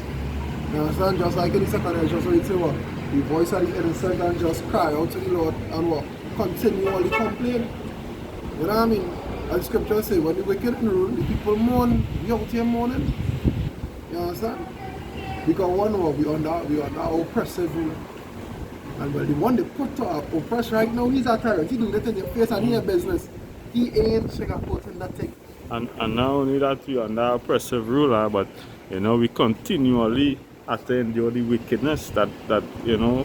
You understand? Just like in the second verse, where it says what? The voice of the innocent and just cry out to the Lord and what? Continually complain. You know what I mean? As scripture says, when the wicked rule, the people mourn, we out here mourning. You understand? Because one know we under oppressive rule. And well, the one they put to oppress right now, he's a tyrant. He do that in your face and he a business. He ain't sugarcoating that thing. And not only that we are under oppressive ruler, but you know, we continually have to endure the wickedness that you know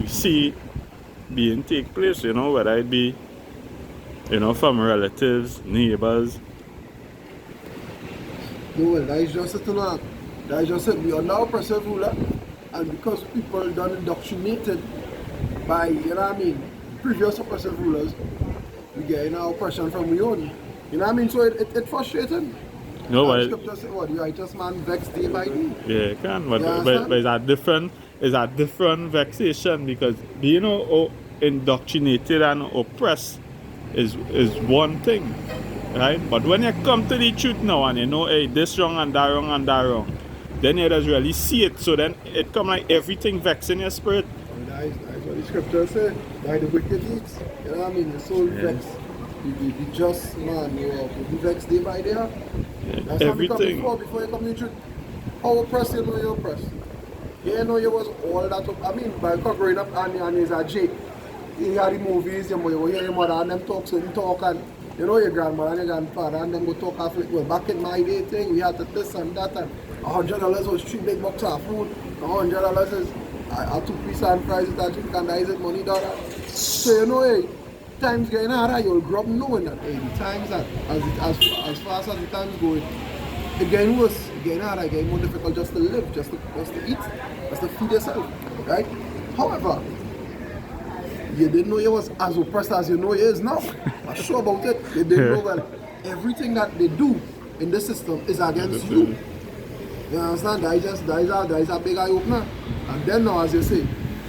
we see being take place, you know, whether it be, you know, from relatives, neighbors. No, well, that is just it, that is just it. We are now oppressive ruler. And because people done indoctrinated by, you know what I mean, previous oppressive rulers, we get our oppression from we own. You know what I mean? So it frustrating. No, but scripture say what, the righteous man vexed day by day. Yeah, it can, but it's a different vexation because being indoctrinated and oppressed is one thing, right? But when you come to the truth now and you know, hey, this wrong and that wrong and that wrong, then you just really see it. So then it come like everything vexing your spirit. That's what the scripture say. By the wicked deeds, you know what I mean? The soul vexed. The just man, you will be vexed day by day. That's Everything. Before you come to the truth. How oppressed you know you're oppressed. You know you was all that up. I mean, by growing up and is a Jake. You had the movies, you hear your mother and them talk certain talk and you know your grandmother and your grandfather and them go talk after well back in my day thing we had to this and that and $100 was 3 big bucks of food, $100 is a 2-piece and fries that you can is it money dollar. So you know hey, times getting harder, you'll grow up knowing that hey, the times that as fast as the times go it getting worse, it getting harder, it getting more difficult just to live, just to eat, just to feed yourself, right? However, you didn't know you was as oppressed as you know you is now. I'm sure about it. They didn't know well. Everything that they do in the system is against you. You understand? That is a big eye opener. And then now, as you say,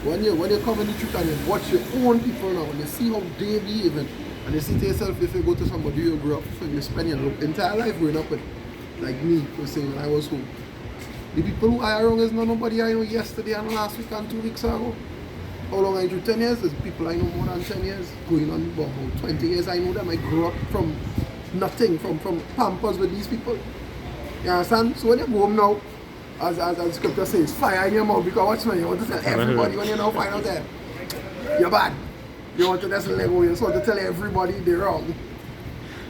when you come in the truth and you watch your own people now, and you see how they behaving, and you see to yourself, if you go to somebody you grew up with, you spend your entire life growing up with, like me, per se, when I was home. The people who I around is not nobody I know yesterday and last week and 2 weeks ago. How long I do? 10 years? There's people I know more than 10 years. Going on about 20 years I know them. I grew up from nothing, from Pampers with these people. You understand? So when you go home now, as the scripture says, fire in your mouth because watch me, you want to tell everybody when you now find out that you're bad. You want to just let go, you want to tell everybody they're wrong.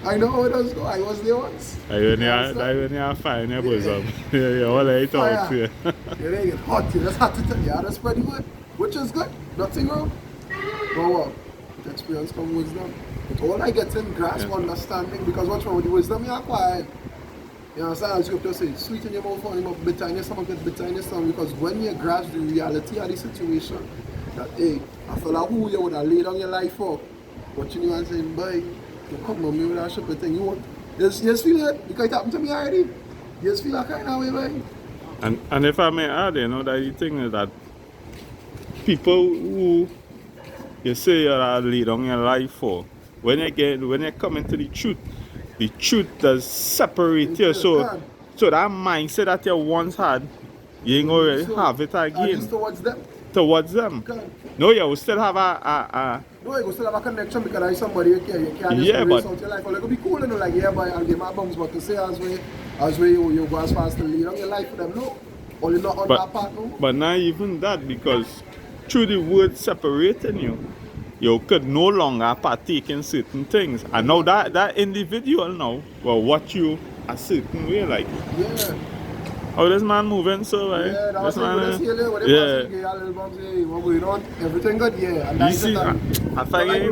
I know how it does go. I was there once. When you're fire in your bosom. You're all right out here. You get hot, you just have to tell you how to spread the word. Which is good, nothing wrong. But what? With experience comes wisdom. But all I get in grasp understanding because what's wrong with the wisdom you acquire? You understand? As scripture says, sweet in your mouth and your mouth, bitter in your stomach, bitter in your stomach. Because when you grasp the reality of the situation, that hey, I feel like who you would have laid on your life for, watching you and saying, boy, you come on me with that stupid thing you want. You just feel it because it happened to me already. You just feel that kind of way, boy. And if I may add, you know, that the thing is that people who you say you are lead on your life for, when you come into the truth does separate you. So that mindset that you once had, you ain't gonna really have it again. Towards them. No, you will still have a no, you will still have a connection because there is somebody you can't just erase out your life. Or it could be cool, you know, like yeah, boy, I'll give my bums, but to say as way you go as far as to lead on your life for them, no. Only not on that part, no. But not even that, because through the word separating you could no longer partake in certain things. And now that individual now will watch you a certain way, like how this man moving, so right? Yeah, that was what going on? Everything good, yeah. And you see, I find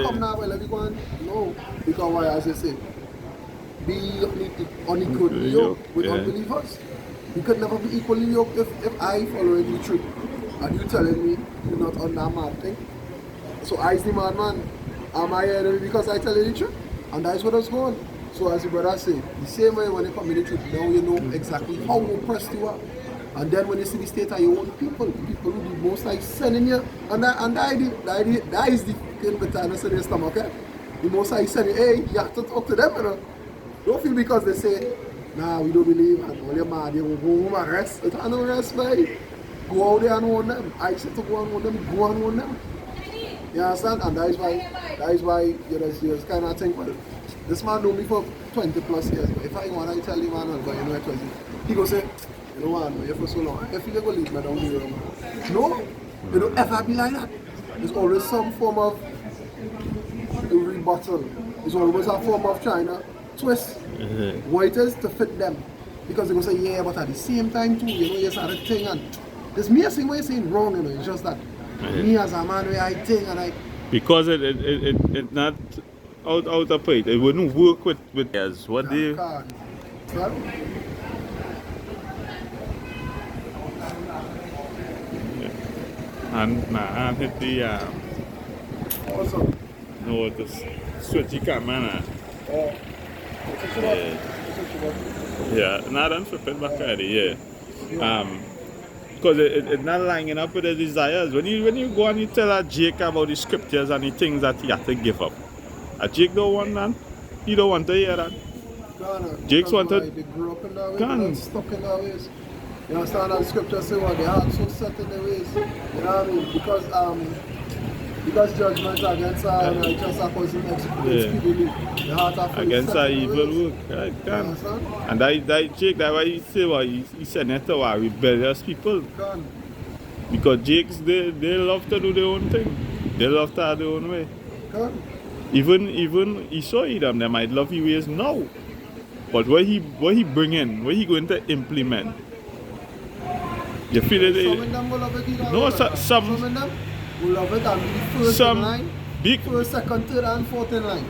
come now, well, everyone, no. Because why, as I said, be unequally yoked with unbelievers. You could never be equally yoked if I following the truth. And you telling me you're not on that mad thing. So I's the madman. Am I here because I tell you the truth? And that's what I was going. So as the brother said, the same way when you come in the truth, now you know exactly how oppressed you are. And then when you see the state of your own people, the people who do most like sending you, and that is the thing bitterness in your stomach, okay? The most like sending, hey, you have to talk to them, you know. Don't feel because they say, nah, we don't believe, and all you're mad, you will go home and rest. It's no rest, babe. Go out there and own them. I said to go and own them, go and own them. You understand? And that is why you just kind of think, well, this man know me for 20 plus years, but if I want to tell him, man, but you know it was he go say, you know what, you're for so long, I feel you go leave me down here. No, you don't ever be like that. There's always some form of rebuttal. There's always a form of trying to twist what it is to fit them. Because they go say, yeah, but at the same time too, you know, yes, other thing, and there's me saying what you're saying wrong, you know, it's just that me as a man where I think and I because it not out of it. It wouldn't work with as what do you And my hand hit the What's up? no, the switchy camera. Nah. Oh. Yeah. Yeah, nah, don't flip it back already, yeah. Because it's not lining up with the desires. When you go and you tell a Jake about the scriptures and the things that he had to give up, a Jake don't want that. He don't want to hear that. Jake's wanted. They grew up in that way, Gone. they're stuck in that ways. You understand that scripture say what they heart so set in their ways. You know what I mean? Because judgment against our righteous are causing execution speedily. The heart are fully Against set our in their evil ways. work. Right, You can. understand? And that Jake, that's why he say what he said that to our rebellious people. Gone. Because Jakes they love to do their own thing. They love to have their own way. Gone. Even Esau Edom, they might love his ways now. But what he bring in, what he going to implement. You feel it? Some of them will love it either No, way. some Some of them will love it and be the first some in line, big first, second, third and fourth in line.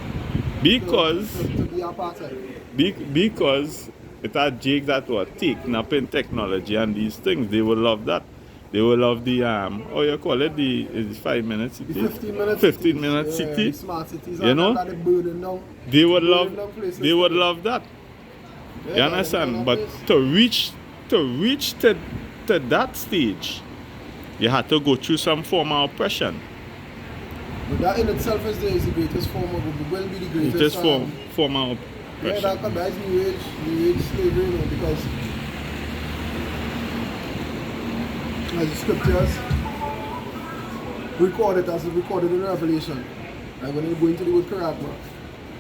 because To be a part of it. because it are Jake that were taken up in technology and these things. They will love that. They will love the oh you call it the is it 5 minute city? The 15-minute 15-minute cities. city. The smart cities. You know? That are burning down. They would Burning love down places. they would love that. Yeah, You understand? But place. to reach to that stage, you had to go through some form of oppression. But that in itself is the greatest form of, will be the greatest. Just form of Yeah, oppression. that is new age slavery, you know, because as the scriptures record it as recorded in Revelation. Like when you go into the word character,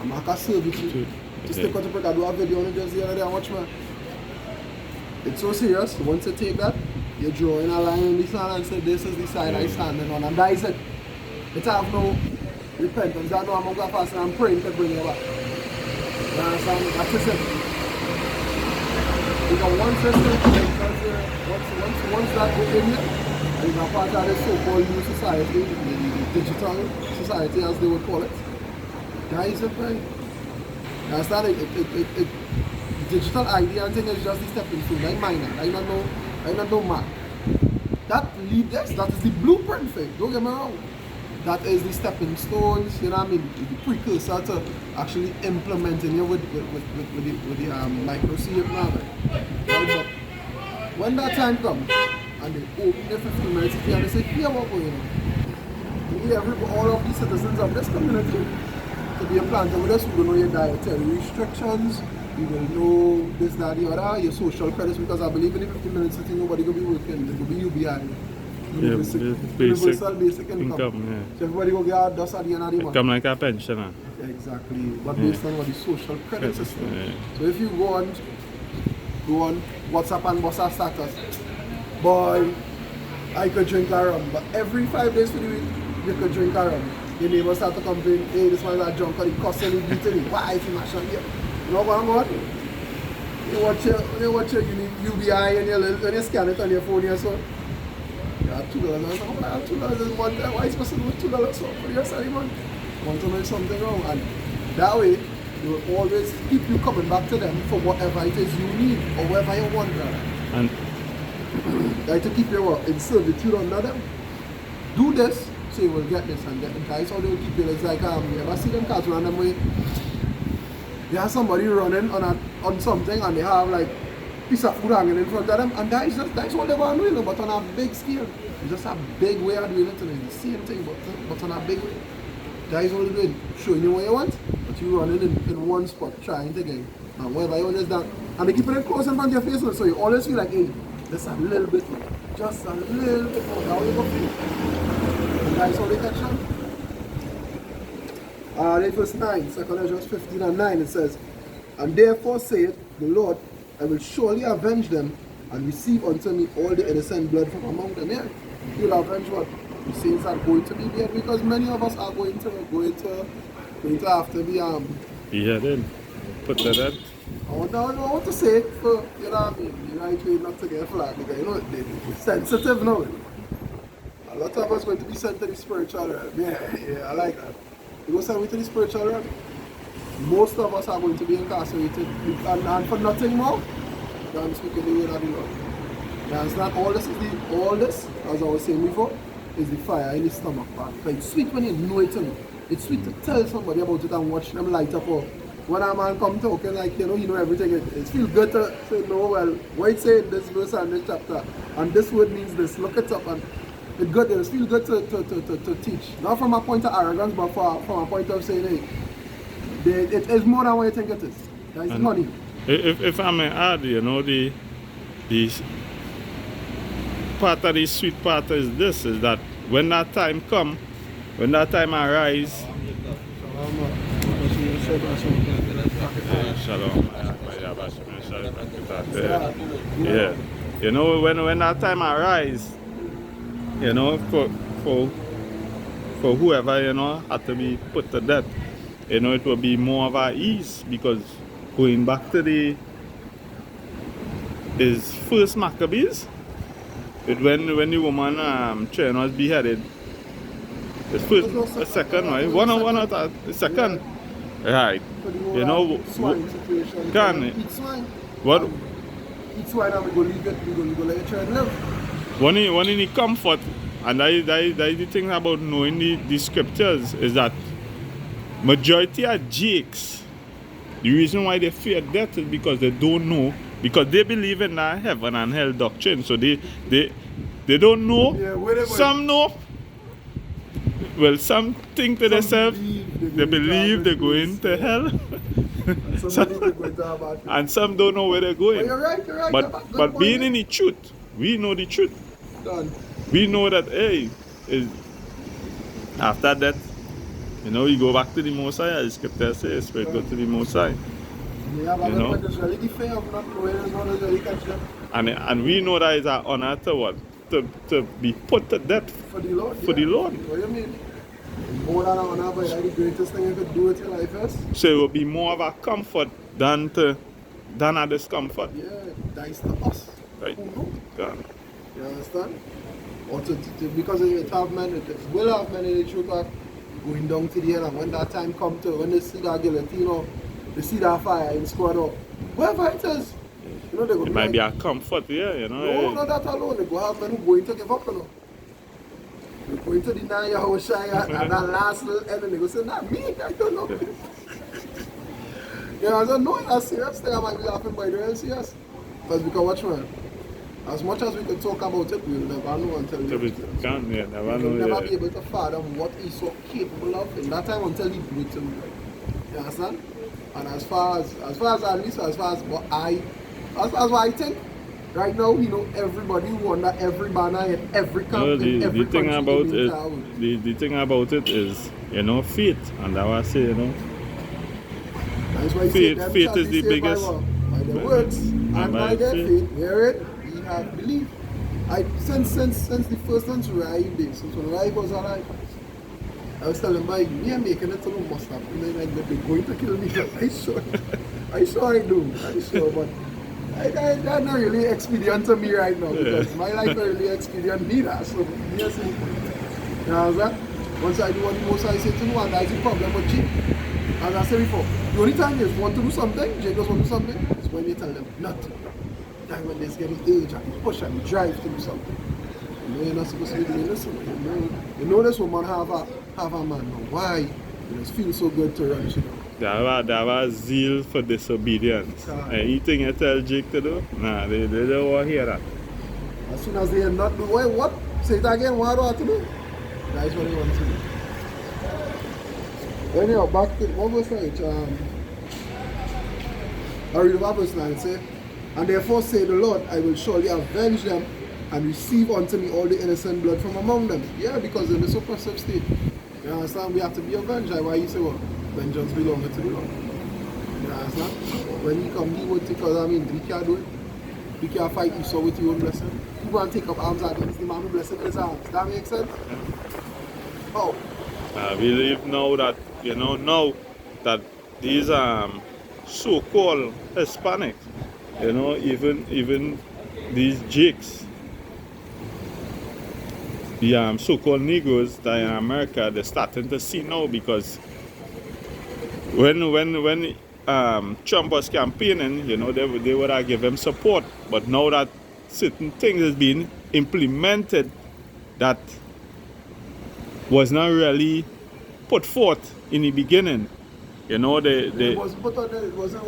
I'm not going to serve it to you. Just Okay. take out the break. I do a video on it just the other day and watch man. It's so serious. Once you take that, you're drawing a line in the sand and say this is the side I standing on, and that is it. It have no repentance. I know I'm going to fast and I'm praying to bring you back. You understand? That's it. Because once that go in there, and you're part of the so-called new society, the digital society as they would call it, that is it, man. You understand? It digital ID and thing is just the stepping stone, like minor. I don't know man. That lead this, that is the blueprint thing, don't get me wrong. That is the stepping stones, you know what I mean? The precursor to actually implementing it with the microchip now. But when that time comes and they open the 15 minutes and they say, here what going on? You need all of the citizens of this community to be a planter with us. We will know your dietary restrictions, we will know this, that, the other, your social credits, because I believe in the 15 minutes sitting nobody will be working, it will be UBI. Universal basic income. Yeah. So everybody will get dust at the end of the month. Come like a pensioner. Exactly. But based on what the social credit system. Yeah. So if you go on WhatsApp and boss our status, boy, I could drink a rum, but every 5 days for the week, you could drink a rum. Your neighbors start to complain, hey, this man's a drunk, or he cussing, he beating, why is he mashing here? You know what I'm going? You watch your UBI and you scan it on your phone here, so. You have $2. I was like, I have $2 in one time. Why is person with $2 so for your salary month? Want to make something wrong. And that way, they will always keep you coming back to them for whatever it is you need or whatever you want, brother. And Like to keep you in servitude under them. Do this, so you will get this and get the guys. How they will keep you. It's like, you ever see them cars run them way? They have somebody running on something and they have like piece of food hanging in front of them, and that's what they want to do, you know, but on a big scale. It's just a big way of doing it, and it's the same thing, but on a big way. That is what you're doing, showing you what you want, but you're running in one spot, trying to get it. And whatever you want is done. And they keep it close in front of your face, so you always feel like, hey, just a little bit more, just a little bit more. That's how you go feel. And that is how they catch on. Then verse 9, 2 Ezra 15 and 9, it says, and therefore saith the Lord, I will surely avenge them and receive unto me all the innocent blood from among them. Yeah, you'll avenge what? The saints are going to be there because many of us are going to have to be yeah, then put that out. I want to say for you know what I mean, the right way not to get flagged because you know it's sensitive now. A lot of us going to be sent to the spiritual realm. Yeah, I like that. You go send me to the spiritual realm. Most of us are going to be incarcerated and for nothing more than speaking the word of the Lord. You understand? All this, as I was saying before, is the fire in the stomach part. But it's sweet when you know it. It's sweet to tell somebody about it and watch them light up. Or when a man come talking like, you know everything. It feels good to say, no, well, what it say in this verse and this chapter, and this word means this. Look it up, and it good. It feels good to teach. Not from a point of arrogance, but from a point of saying, hey, it is more than what you think it is. That is money. If I may add, you know, the part of the sweet part is this, is that when that time come, when that time arise, yeah, you know, when that time arise, you know, for whoever, you know, had to be put to death, you know, it will be more of a ease, because going back to is first Maccabees, when the woman Chen was beheaded. The first, the second, right? One of the second, right? You know, what? Eat swine and we go leave it. We go let it try and live. One in the comfort, and that is the thing about knowing the scriptures, is that majority of Jakes, the reason why they fear death is because they don't know, because they believe in that heaven and hell doctrine. So they don't know. Yeah, some know. Well, some think to themselves, they believe they're going to hell. And some don't know where they're going. You're right. But being in the truth, we know the truth. Done. We know that, hey, after that, you know, you go back to the Most High, as scripture says, spirit go to the Most High. You know? And we know that it's an honor to what? To be put to death for the Lord. For the Lord. What do you mean? More than an honor, but the greatest thing you could do with your life is. So it will be more of a comfort than a discomfort. Yeah, that is to us. Right. Yeah. You understand? Or because it have men, it will have men in the truth are going down to the end, and when that time comes to, when they see that guillotine or they see that fire in squad up, whoever it is, you know, they go. It might be a comfort, yeah, you know. No, not that alone. They go have men who going to give up, you know. They go into the 9 year shy and that last little end, and they go say, nah, me, I don't know. You know, I don't know that's serious thing. I might be laughing, but it's serious. Because we can watch, man. As much as we can talk about it, we'll never know until we can. We'll never be able to fathom what he's so capable of in that time until he do it to me. You understand? And as far as at least as far as what I think, right now we know everybody who under every banner in every country. The thing about it, the thing about it is, you know, faith, and I was say, you know, faith is the biggest. By their words and by their faith, wherein we have belief. Since the first century days, since when I was alive, I was telling my me and making it to no must have been like they're going to kill me. I sure I do. But that's not really expedient to me right now, because my life is really expedient neither. So yes, you know that? Once I do what the most I say to do, and that's the problem with Jake. As I said before, the only time you want to do something, Jake does want to do something, is when you tell them not to. That's when there's getting age and you push and you drive to do something. You know you're not supposed to be doing this. You know this woman have a man. Now why? It just feels so good to run, you know. They have a zeal for disobedience. Anything you tell Jake to do, nah, they don't want to hear that. As soon as they not do what? Say it again, what do I have to do? That is what they want to do. Anyhow, back to one verse 9. I read about verse 9, say, and therefore say the Lord, I will surely avenge them and receive unto me all the innocent blood from among them. Yeah, because in this oppressive state, you understand, we have to be avenged. Why you say, well, vengeance belongs to the Lord. You understand? When he come, he would take us, I mean, we can't do it. We can't fight Esau with your own blessing. You go and take up arms against the man who blessing his arms. That makes sense? Oh. I believe now that, you know, now that these so-called Hispanics, you know, even these Jakes, the so-called Negroes that in America, they're starting to see now, because when Trump was campaigning, you know, they would have given him support, but now that certain things is being implemented that was not really put forth in the beginning. You know, it wasn't put on there, it wasn't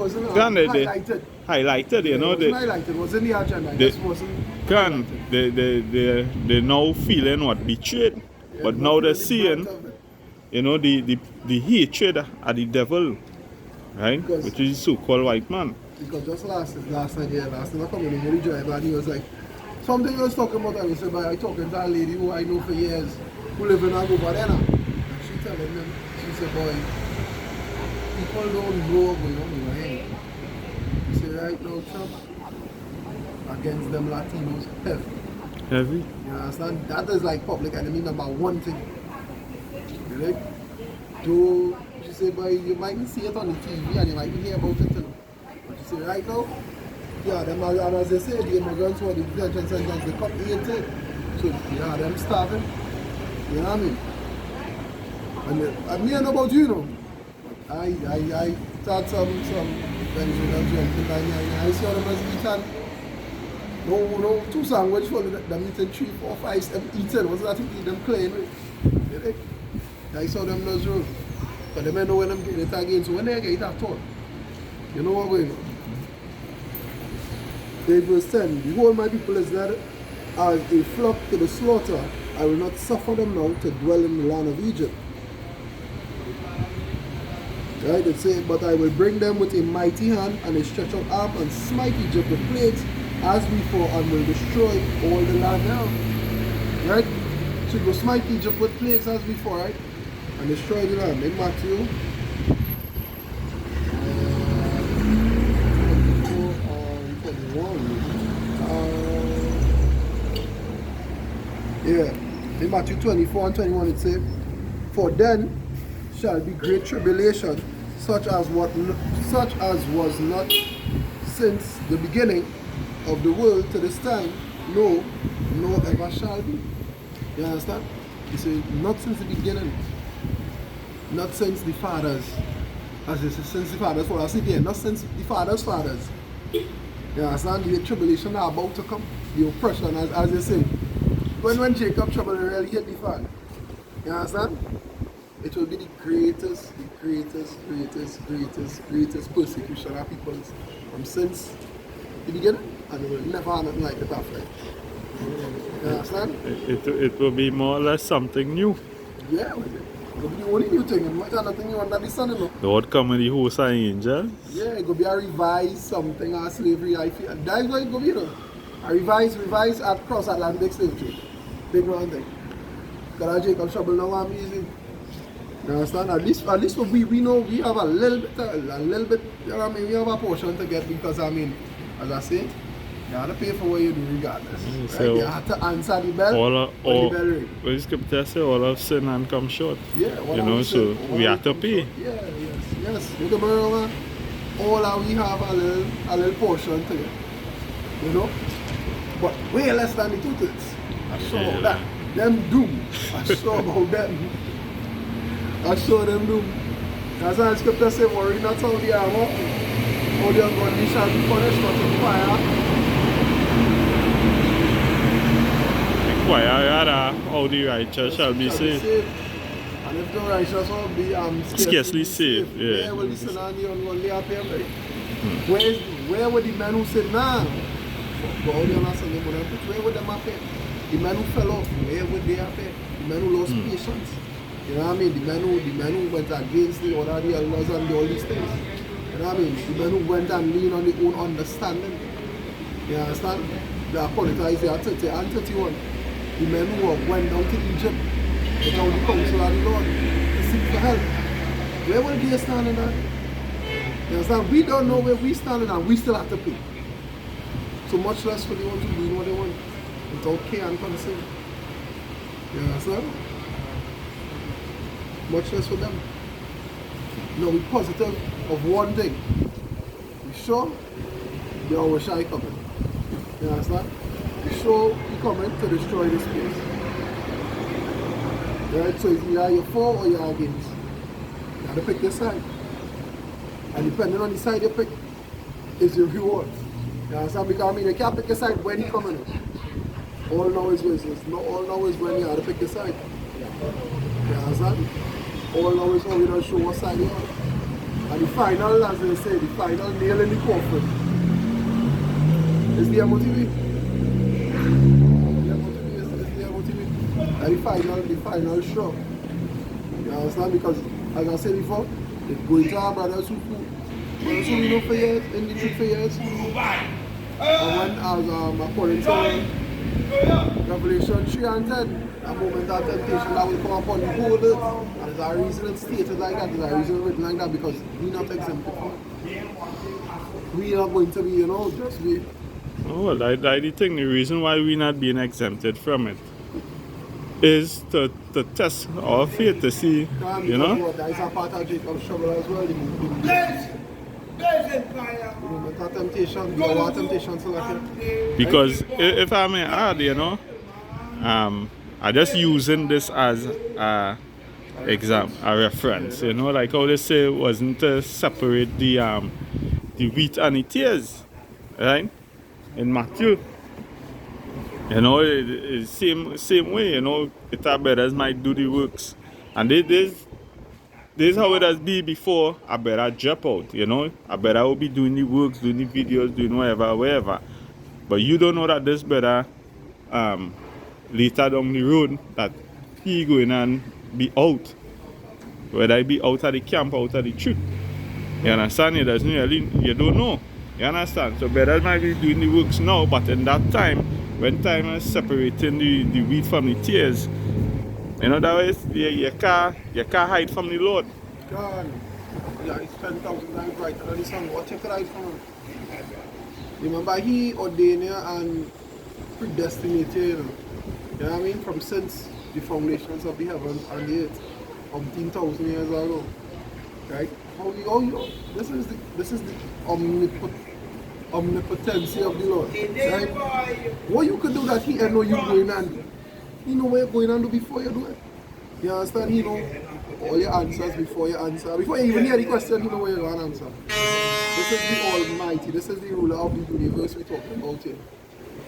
highlighted, you know. It wasn't highlighted, it was in the agenda, it just wasn't highlighted. They now feeling what betrayed, but now they're seeing, you know, the hatred of the devil, right? Because, which is the so-called white man. Because just last night I come in the driver and he was like, something he was talking about, and he said, I talking to a lady who I know for years, who live in Agubadena. And she telling him, she said, boy, people don't know what's going on over here. She said, right now, Trump, against them Latinos, heavy. Heavy? You understand? That is like public enemy number one thing. You know? So, she said, boy, you might see it on the TV and you might hear about it too. But she said, right now, yeah, them, and as they say, the immigrants who are the detention centers, they come 18. So, yeah, them starving. You know what I mean? And me know about you know. I start some Venezuelan drinking and I saw them as eating. No, two sandwich for them eating 3, 4, 5, 7 eating. What's that to eat them clean? Right? I saw them those road. But they may know when them get it again. So when they get it at all, you know what going on? 8 verse 10, behold my people is led as a flock to the slaughter. I will not suffer them now to dwell in the land of Egypt. Right, it says, but I will bring them with a mighty hand and a stretched out arm and smite Egypt with plagues as before and will destroy all the land now. Right? So you go smite Egypt with plagues as before, right? And destroy the land. In Matthew 21. In Matthew 24 and 21 it says, for then shall be great tribulation, such as was not since the beginning of the world to this time, no ever shall be. You understand? He said, not since the beginning, not since the fathers, as it says, since the fathers, for us again, not since the fathers. You understand? The tribulation are about to come, the oppression, as they say. When Jacob trouble really hit the fan, you understand? It will be the greatest persecution of people from since the beginning, and it will never have nothing like it after. You understand? It will be more or less something new. Yeah, it will be the only new thing, and there's nothing new under the sun, you know. The word come with the host of angels. Yeah, it will be a revised something, or slavery, I feel. That's what it will be, you know. A revised at cross-Atlantic slavery. Big one thing. Because Jacob trouble now I'm easy. You understand? At least we know we have a little bit, you know what I mean? We have a portion to get because, I mean, as I said, you have to pay for what you do regardless. Right? So you have to answer the bell, the bell ring. What the scripture say, all of sin and come short. Yeah, you know, so we have to pay. Yeah, yes. You come around, all of we have a little portion to get. You know? But way less than the 2/3. I saw about that. Them doom. I saw about them. I saw them doom. That's why the scripture says, worry not how they are walking. How they are going, they shall be punished not in fire. Inquire rather how the righteous shall be saved. And if the righteous will be scarcely saved. Yeah. Where will the sinner and the ungodly appear? Where would the men who said, nah? But how do you understand them? Where would them appear? The men who fell off, where would they appear? The men who lost patience. You know what I mean? The men who went against the order of the elders and all these things. You know what I mean? The men who went and leaned on their own understanding. You understand? They are politics, they are 30 and 31. The men who went down to Egypt without the counsel of the Lord to seek for help. Where will they stand in that? You understand? We don't know where we stand and we still have to pay. So much less for the ones who do what they want without care and concern. You understand? Much less for them. No, we're positive of one thing. We sure the hour shall coming. You understand? We sure he coming to destroy this place. Right? So if you're for or you're against, you have to pick your side. And depending on the side you pick, is your reward. You understand? Because I mean you can't pick a side when he coming. All now is business. Not all now is when you have to pick a side. You understand? All now is how we don't show what side you are. And the final, as they say, the final nail in the coffin is the MOTV. The MOTV is the MOTV. And the final show. You understand? Because, as I said before, it's going to our brothers who we know for years, in the truth for years. And when, as according to Revelation 3 and 10, a moment of temptation that will come upon the whole earth. And there's a reason it's stated like that, there's a reason written like that, because we're not exempted from it. We're not going to be, just be. Oh, well, I think the reason why we're not being exempted from it is to test our faith, to see, That is a part of Jacob's trouble as well. The moment of temptation, the hour of temptation selected. because if I may add, I just using this as a reference, like how they say it wasn't to separate the wheat and the tares, right? In Matthew, it's same way, it our brothers might do the works, and this is how it has been before. I better drop out, I better will be doing the works, doing the videos, doing whatever. But you don't know that this brother later down the road that he going and be out. Whether he be out of the camp, out of the troop. You understand? You don't know. You understand? So brothers might be doing the works now, but in that time, when time is separating the wheat from the tares, that way you can't hide from the Lord. God, yeah, it's 10,000 times brighter than the sun. What you could hide from him? Remember, he ordained you and predestinated you. You know what I mean? From since the foundations of the heaven and the earth, 10,000 years ago. Right? This is the omnipotency of the Lord. Right? What you could do that he know you going and do. He know what you're going and do before you do it. You understand? He know all your answers before you answer. Before you even hear the question, he know where you're going to answer. This is the Almighty. This is the ruler of the universe we're talking about here.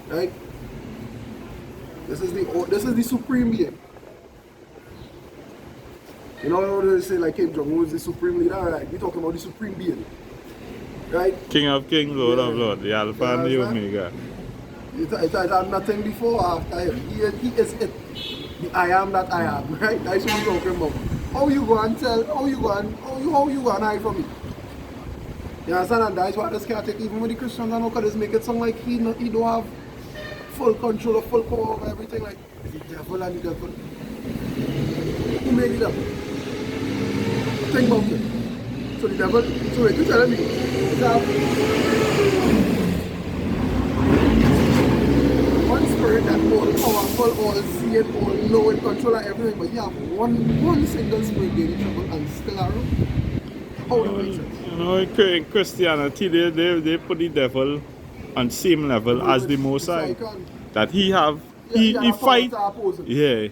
Right? This is the supreme being. You know what they say, like Kim Jong-un is the supreme leader, right? We're talking about the supreme being. Right? King of kings, Lord of lords, the Alpha and the Omega. It had nothing before or after him. He is it. The I am that I am, right? That's what we're talking about. How you go and tell, how you go and hide from it? You understand? And that's why this can't take, even with the Christians, I know, because they make it sound like he don't have full control or full power over everything, like the devil and the devil. Who made it up? Think about it. So the devil, so wait, you telling me, one spirit that all powerful, all seeing, all knowing, control everything, but you have one single spirit getting trouble and still around. How do you make sense? In Christianity, they put the devil on same level as the Most High. That he fight. Yeah.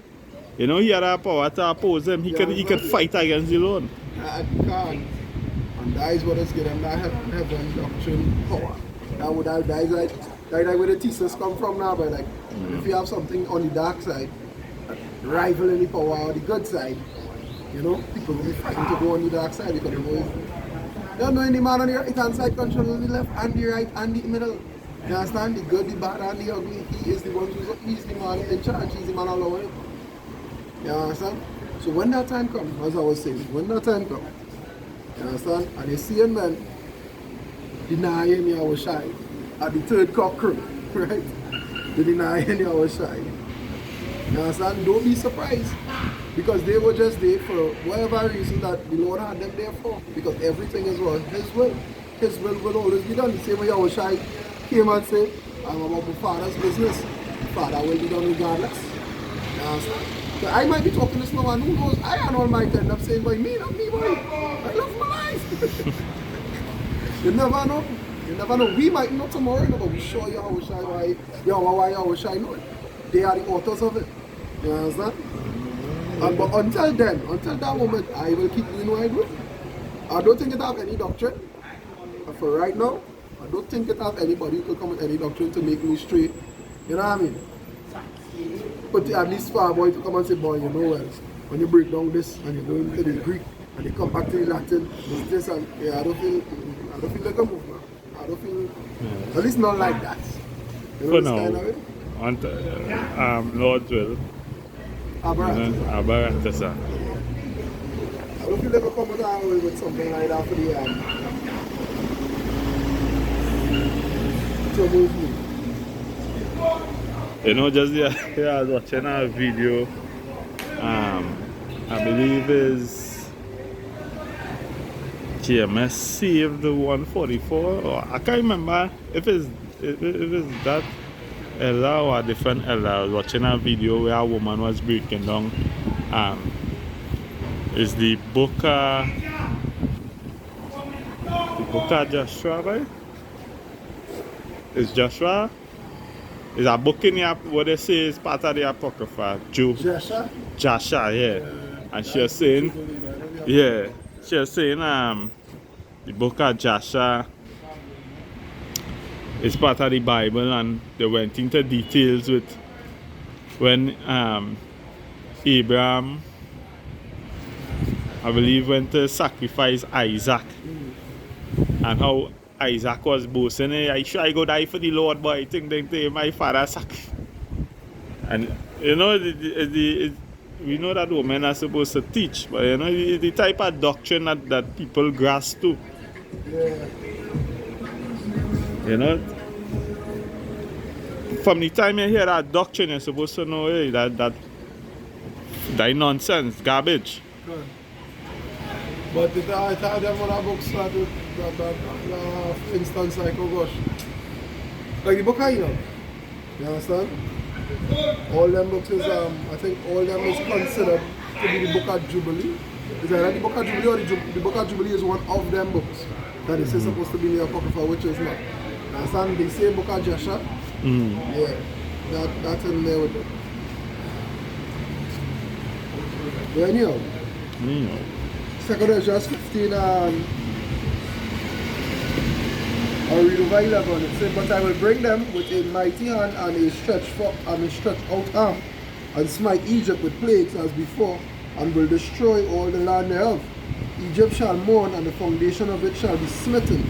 He had a power to oppose him. He could fight against the Lord. And that is what is getting that heaven doctrine power. That is where the thesis come from now, but like if you have something on the dark side, rivaling the power on the good side, people will be fighting to go on the dark side because they don't know any man on the right hand side controlling the left and the right and the middle. You understand? The good, the bad and the ugly, he is the one he's the man in charge, he's the man allowing it. You understand? So when that time comes, as I was saying, when that time comes, you understand? And you see a man denying Yahweh Shai at the third cock crew, right? They denying Yahweh Shai. You understand? Don't be surprised. Because they were just there for whatever reason that the Lord had them there for. Because everything is what? His will. His will always be done. The same way Yahweh Shai came and said, I'm about the Father's business. The Father will be done regardless. You understand? So I might be talking to someone who knows I and all might end up saying, boy, me, not me, boy. I love my life. You never know. You never know. We might know tomorrow, but we sure Yahweh Shai why Yahweh Shai know it. They are the authors of it. You understand? But until then, until that moment, I will keep doing what I do. I don't think it have any doctrine. But for right now, I don't think it have anybody who could come with any doctrine to make me straight. You know what I mean? But at least for a boy to come and say, boy, you know what? when you break down this and you go into the Greek and you come back to the Latin, this and yeah, I don't feel like a move, man. I don't feel at least not like that. You know, for now, Lord will. Abaratasa. I don't feel like a come out with something like that for the to move me. You know, just here I was watching a video. I believe is GMS saved the 144, or I can't remember if it's that Ella or a different Ella. I was watching a video where a woman was breaking down. Is the Boca Joshua, right? Is Joshua? Is a book in here, what they say is part of the Apocrypha. Joshua, yeah. And she was saying, yeah, she was saying the book of Joshua is part of the Bible, and they went into details with when Abraham, I believe, went to sacrifice Isaac, and how Isaac was boasting, hey, I sure I go die for the Lord, but I think they my father sacrificed. And you know, we know that women are supposed to teach, but you know, the type of doctrine that people grasp to. Yeah. You know, from the time you hear that doctrine, you're supposed to know, hey, that nonsense, garbage. Good. But I thought them other books that instance like, oh gosh, like the book I know, you understand? All them books is I think all them is considered to be the Book of Jubilee. Is that the Book of Jubilee, or the Book of Jubilee is one of them books that is supposed to be in the Apocrypha, which is not. You understand? They say Book of Joshua. Yeah, that's in there with it. Yeah, anyhow. Second Ezra 15 I'll read over 11. It says, but I will bring them with a mighty hand and a stretched out arm, and smite Egypt with plagues as before, and will destroy all the land thereof. Egypt shall mourn, and the foundation of it shall be smitten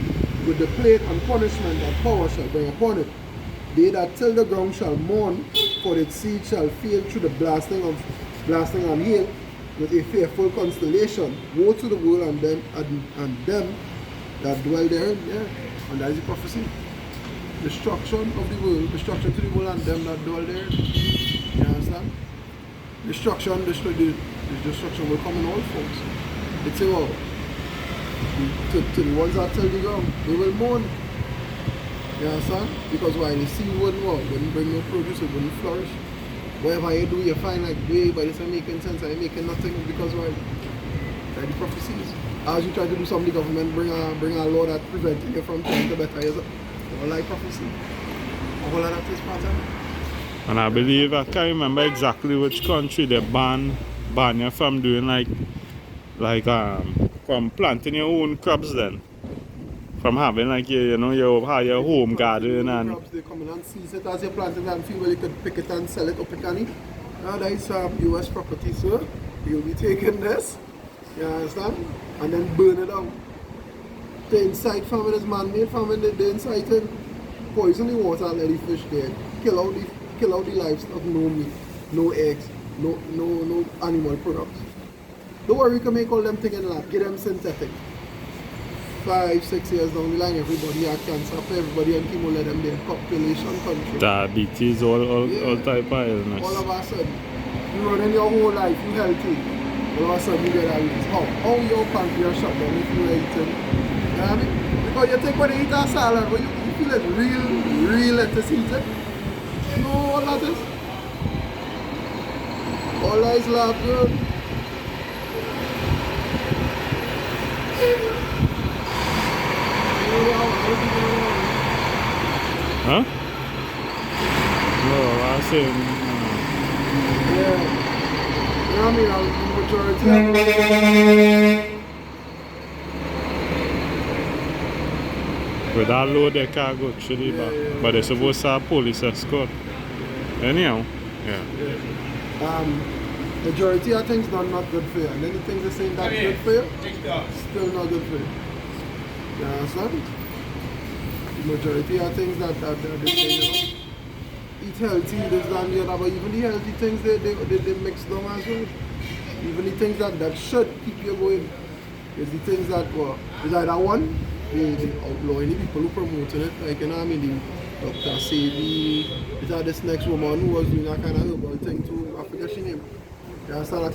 with the plague and punishment that power shall bring upon it. They that till the ground shall mourn, for its seed shall fail through the blasting and hail, with a fearful constellation. Woe to the world and them that dwell therein. Yeah. And that is the prophecy. Destruction of the world, destruction to the world and them that dwell therein. You understand? Destruction, the destruction will come in all folks. It's a well, to the ones that till the ground, they will mourn. You understand? Because why? The seed wouldn't bring no produce, it wouldn't flourish. Whatever you do, you find like way, but it's not making sense and you're making nothing, because why? Like the prophecies. As you try to do something, the government bring a law that prevents you from trying to better yourself. All like prophecy. All of that is part of it. And I believe, I can't remember exactly which country they ban you from doing from planting your own crops then. From having your home garden and crops, they come in and seize it as you're planting and feel where you can pick it and sell it up in Cani. Now that is US property, sir. You'll be taking this, you understand? And then burn it out. The inside farming is man-made farming, the inside thing, poison the water and let the fish there. Kill out the livestock, no meat, no eggs, no animal products. Don't worry, you can make all them things in lab, get them synthetic. 5-6 years down the line, everybody had cancer, everybody and chemo, let them there. Population country. Diabetes, all type of illness. All of a sudden, you running your whole life, you healthy. All of a sudden, you get a reason. How your pancreas shut down if you eat it? You know what I mean? Because you think when you eat a salad, but you feel it real lettuce eat it. You know all that is? All that is lab, girl. Huh? No, I said. Yeah. You know what I mean? Majority with that load they can't go through the back. But they're supposed to have police escort. Anyhow, yeah. Majority of things not good for you. And then the things they're saying that's good for you, still not good for you. You understand? The majority of things that they say, you know, eat healthy, this and the other, but even the healthy things they mix down as well. Even the things that should keep you going is the things that were is either one, they outlawing the people who promoting it, like you know what I mean, the Dr. Sadie, is that this next woman who was doing that kind of herbal thing too, I forget she name. You understand? I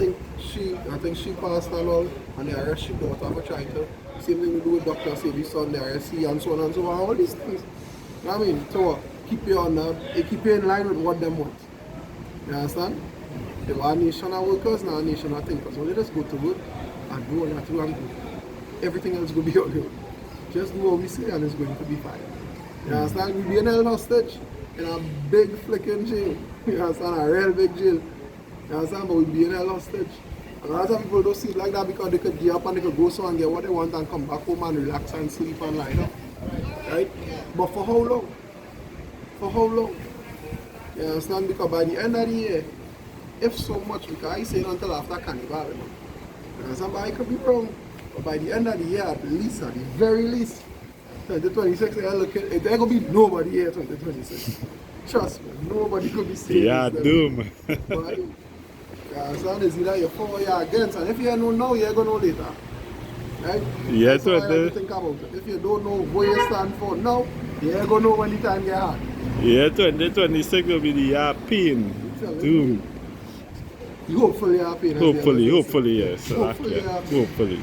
think she passed and all, and they arrest she daughter for trying to same thing we do with Dr. Sadie's son, they arrest he and so on and so on, all these things. You know what I mean? So keep you on keep you in line with what them want. You understand? They were a nation of workers, now a nation of thinkers. So they just go to work and do what you have to do and do. Everything else will be okay. Just do what we say and it's going to be fine. You understand? We'll be held hostage in a big flicking jail. You understand? A real big jail. You understand? But we'll be held hostage. And a lot of people don't see it like that because they could get up and they could go so and get what they want and come back home and relax and sleep and lie down. Right? But for how long? For how long? You understand? Because by the end of the year, if so much, because I say until after Carnival, you know. You understand? But I could be wrong. But by the end of the year, at least, at the very least, 2026, it ain't gonna be nobody here 2026. Trust me, nobody could be saying yeah, doom. But, you understand? It's either you're for or you're against. And if you don't know now, you're gonna know later. Right? Yeah, that's what I like to think about it. If you don't know what you stand for now, you're gonna know when the time gets hard. Yeah, 2026 will be the year pain. Doom. Hopefully happy. Hopefully, yes. Hopefully. Yeah.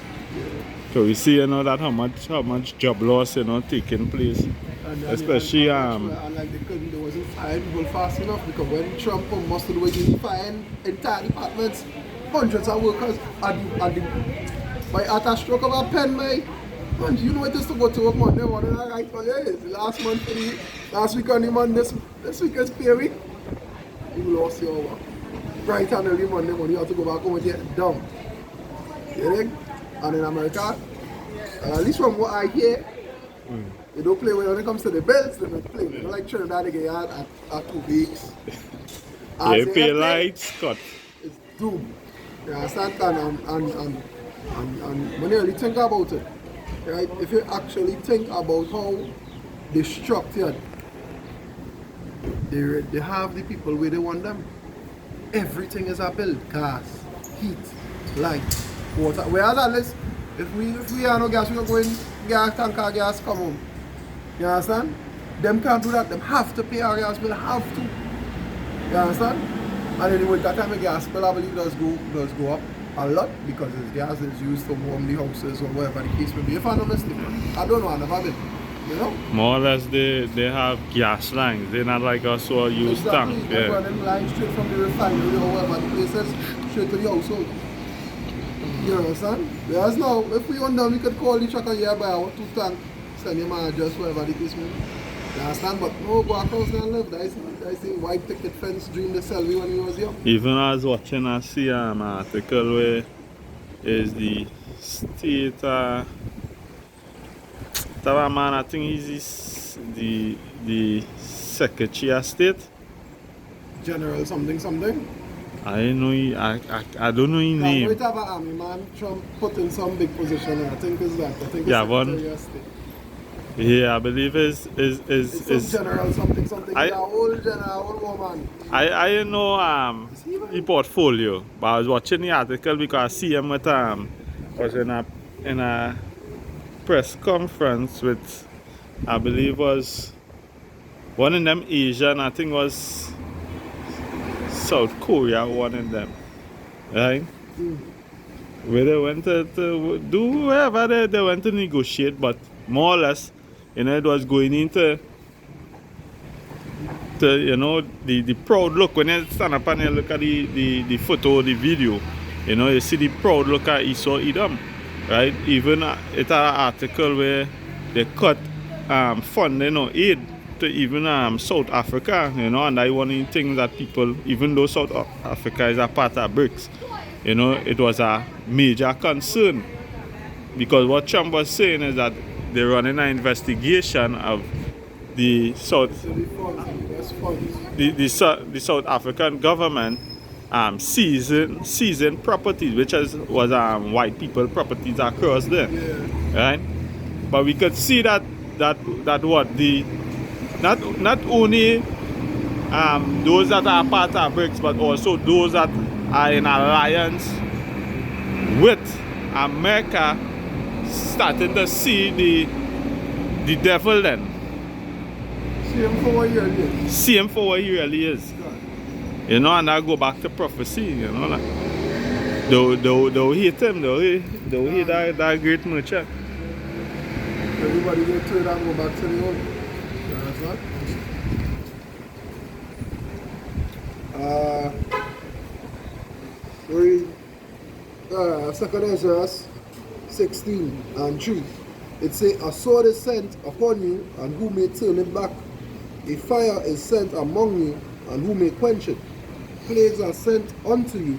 So we see, you know, that how much job loss, you know, taking place. And especially and like they wasn't firing people fast enough because when Trump must do it, he fired entire departments, hundreds of workers at a stroke of a pen, man. Man, you know it is to go to work Monday morning and right for you. Last month for the last week on the Monday, this week is pay week. You lost your work. Right on early Monday morning, you have to go back home and get dumb. You think? And in America, at least from what I hear, they don't play when it comes to the belts, they don't play. They don't like Trinidad, they get out at 2 weeks. They pay lights, cut. It's doom. You understand? And when you really think about it, right? If you actually think about how they structured, they have the people where they want them. Everything is a bill. Gas, heat, light, water. Whereas at least, if we are no gas, we are going gas tanker gas come home. You understand? Them can't do that. Them have to pay our gas bill. Have to. You understand? And anyway, that time the gas bill I believe does go up a lot because the gas is used to warm the houses or whatever the case may be. If I'm not mistaken, I don't know. I never been. You know? More or less, they have gas lines. They're not like us who use exactly. tank. They're running lines straight from the refinery or wherever the place is, straight to the household. You understand? Whereas now, if we want them, we could call the truck and buy our 2 tank, send him and adjust whatever the case may be. You understand? But no, go across and live. That's the white picket fence dream they sell me when he was young. Even I was watching a CM article where is the state that man, I think he's the Secretary of State. General something. I don't know his name. We have an army man, Trump put in some big position, and I think it's that. I think it's Secretary of State. Yeah, I believe is general something. A whole general, old woman. I know the portfolio, but I was watching the article because I see him with was in a press conference with, I believe was one of them Asian, I think was South Korea, one of them, right? Where they went to do whatever they went to negotiate, but more or less, you know, it was going into you know, the proud look. When you stand up and you look at the photo, the video, you know, you see the proud look at Esau Edom, right? Even it's an article where they cut funding or aid to even South Africa, you know, and I one of the things that people, even though South Africa is a part of BRICS, you know, it was a major concern because what Trump was saying is that they're running an investigation of the South African government seizing properties, which was white people properties across there, right? But we could see that what the not only those that are part of BRICS, but also those that are in alliance with America starting to see the devil then. See him for what he really is. See him for what he really is. You know, and I go back to prophecy, you know. Like, they'll hate him, they'll hate that great merchant. Everybody get to it and go back to the old. You understand? Second Ezra 16 and 3. It says, a sword is sent upon you, and who may turn it back? A fire is sent among you, and who may quench it? Plagues are sent unto you,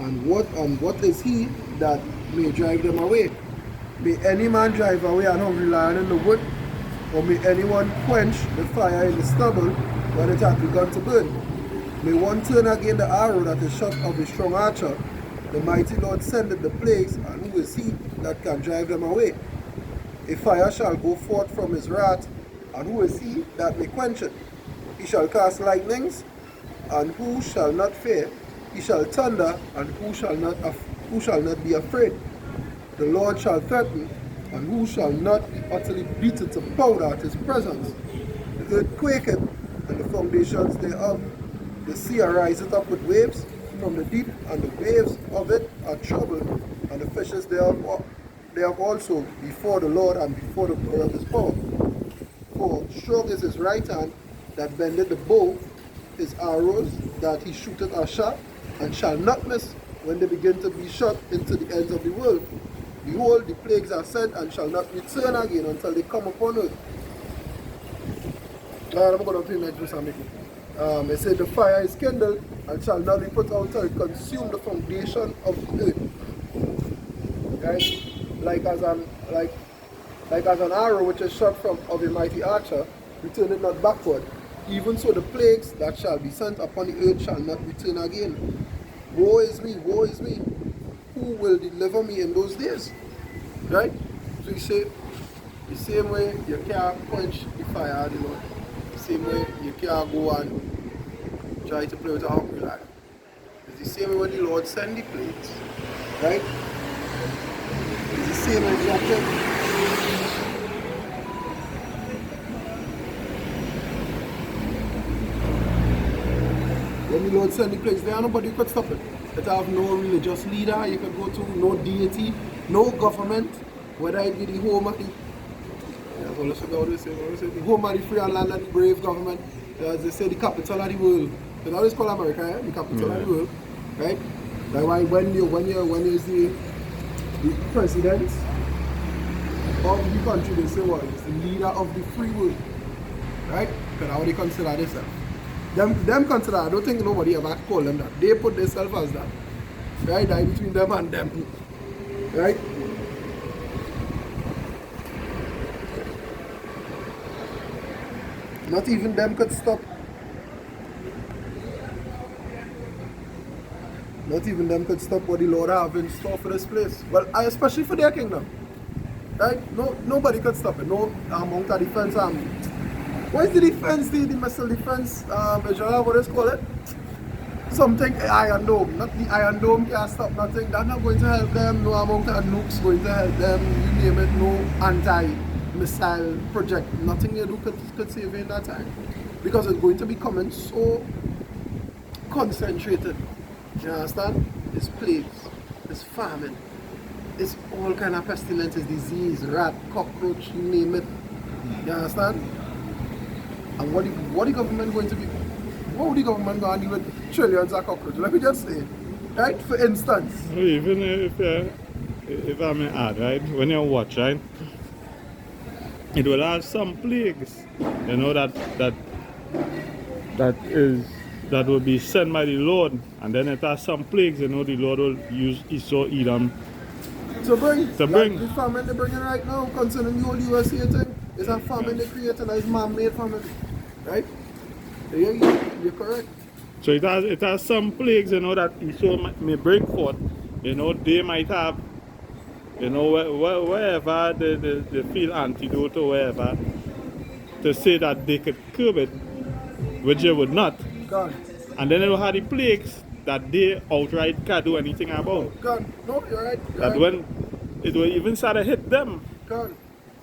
and what is he that may drive them away? May any man drive away an hungry lion in the wood, or may anyone quench the fire in the stubble when it hath begun to burn? May one turn again the arrow that is shot of a strong archer. The mighty Lord sendeth the plagues, and who is he that can drive them away? A fire shall go forth from his wrath, and who is he that may quench it? He shall cast lightnings, and who shall not fear? He shall thunder, and who shall not be afraid? The Lord shall threaten, and who shall not be utterly beaten to powder at his presence? The earth quaketh, and the foundations thereof. The sea ariseth up with waves from the deep, and the waves of it are troubled, and the fishes thereof also before the Lord and before the glory of his power. For strong is his right hand that bendeth the bow, his arrows that he shooteth are sharp, and shall not miss when they begin to be shot into the ends of the world. Behold, the plagues are sent and shall not return again until they come upon earth. I'm going to play like this and make it. It said the fire is kindled and shall not be put out till it consume the foundation of the earth. Right? Like as an arrow which is shot from of a mighty archer, return it not backward. Even so the plagues that shall be sent upon the earth shall not return again. Woe is me, woe is me. Who will deliver me in those days? Right? So you say, the same way you can't quench the fire, you know. The same way you can't go and try to play with a hungry lion. It's the same way when the Lord send the plagues. Right? It's the same exact thing. When the Lord send the plagues, there nobody could stop it. It have no religious leader you could go to, no deity, no government, whether it be the home of the, the home of the free and land of the brave government, as they say, the capital of the world. They always call America, the capital of the world, right? Like why when you see the president of the country, they say what? It's the leader of the free world, right? Because how they consider themselves. Them consider, I don't think nobody ever call them that. They put themselves as that. Right? That between them and them. Right? Not even them could stop. Not even them could stop what the Lord have in store for this place. Well, especially for their kingdom. Right? Nobody could stop it. No amount of defense army. What is the defense, the missile defense, what is called it? Something Iron Dome. Not the Iron Dome can stop nothing. That's not going to help them. No amount of nukes going to help them. You name it, no anti-missile project. Nothing you do could save you in that time. Because it's going to be coming so concentrated. You understand? It's plagues, it's famine, it's all kind of pestilences, disease, rat, cockroach, you name it. You understand? And what the government going to be? What would the government go and do with trillions of cockroaches? Let me just say, right? For instance. Even if I may add, right? When you watch, right? It will have some plagues, you know, that will be sent by the Lord, and then it has some plagues, you know, the Lord will use Esau, Edom to bring. The famine they're bringing right now concerning the whole USA thing. It's a famine they created, it's man-made famine. Right? You're correct. So it has some plagues, you know, that Esau may bring forth. You know, they might have, you know, wherever they feel antidote or wherever, to say that they could curb it, which they would not. God. And then they will have the plagues that they outright can't do anything about. God. No, you're right. That when it will even start to hit them. God.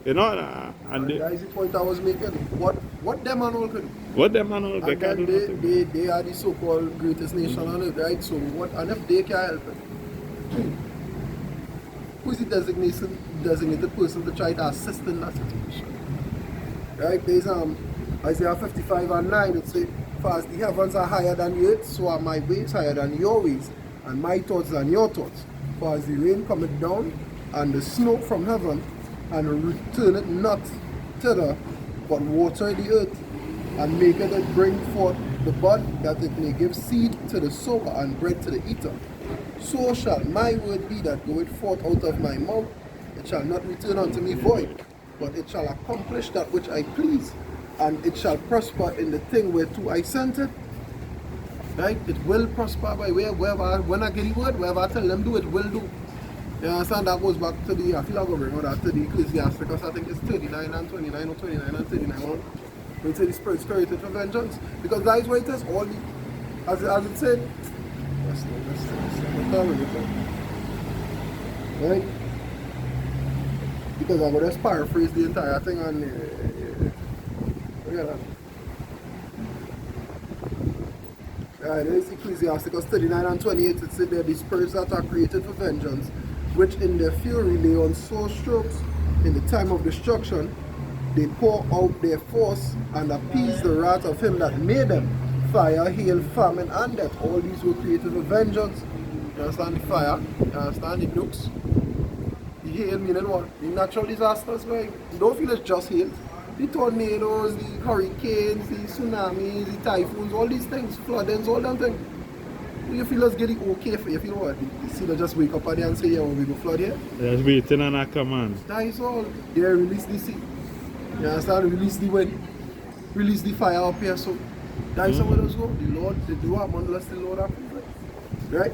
You know, and that is the point I was making. What them and all can do? What them and all they can do nothing. They are the so-called greatest nation on earth, right? So what, and if they can help it, who is the designated person to try to assist in that situation? Right? There's Isaiah 55 and 9, it says, for as the heavens are higher than the earth, so are my ways higher than your ways, and my thoughts than your thoughts. For as the rain cometh down, and the snow from heaven, and return it not thither, but water the earth, and make it bring forth the bud, that it may give seed to the sower and bread to the eater. So shall my word be that goeth forth out of my mouth. It shall not return unto me void, but it shall accomplish that which I please, and it shall prosper in the thing whereto I sent it. Right? It will prosper by wherever, when I get the word, wherever I tell them do, it will do. You understand? That goes back to the, I feel like I'm going to bring that to the Ecclesiasticus, I think it's 39 and 29 or 29 and 39. We say the Spirit created for vengeance. Because that is what it is, all the, as it said, right? Because I'm going to just paraphrase the entire thing and look at that. Right, there's Ecclesiasticus 39 and 28. It said there the spirits that are created for vengeance, which in their fury lay on sore strokes in the time of destruction, they pour out their force and appease the wrath of him that made them. Fire, hail, famine, and death. All these were created for vengeance. You understand the fire? You understand the nukes? The hail meaning what? The natural disasters, right? You don't feel it's just hail. The tornadoes, the hurricanes, the tsunamis, the typhoons, all these things, floodings, all them things. You feel it's getting okay for you. You feel what? The sea just wake up and say, yeah, we go flood here. Just waiting on a command. That is all. They release the sea. You understand? Release the wind. Release the fire up here. So that is how it does go. The Lord, the do unless the Lord approves. Right?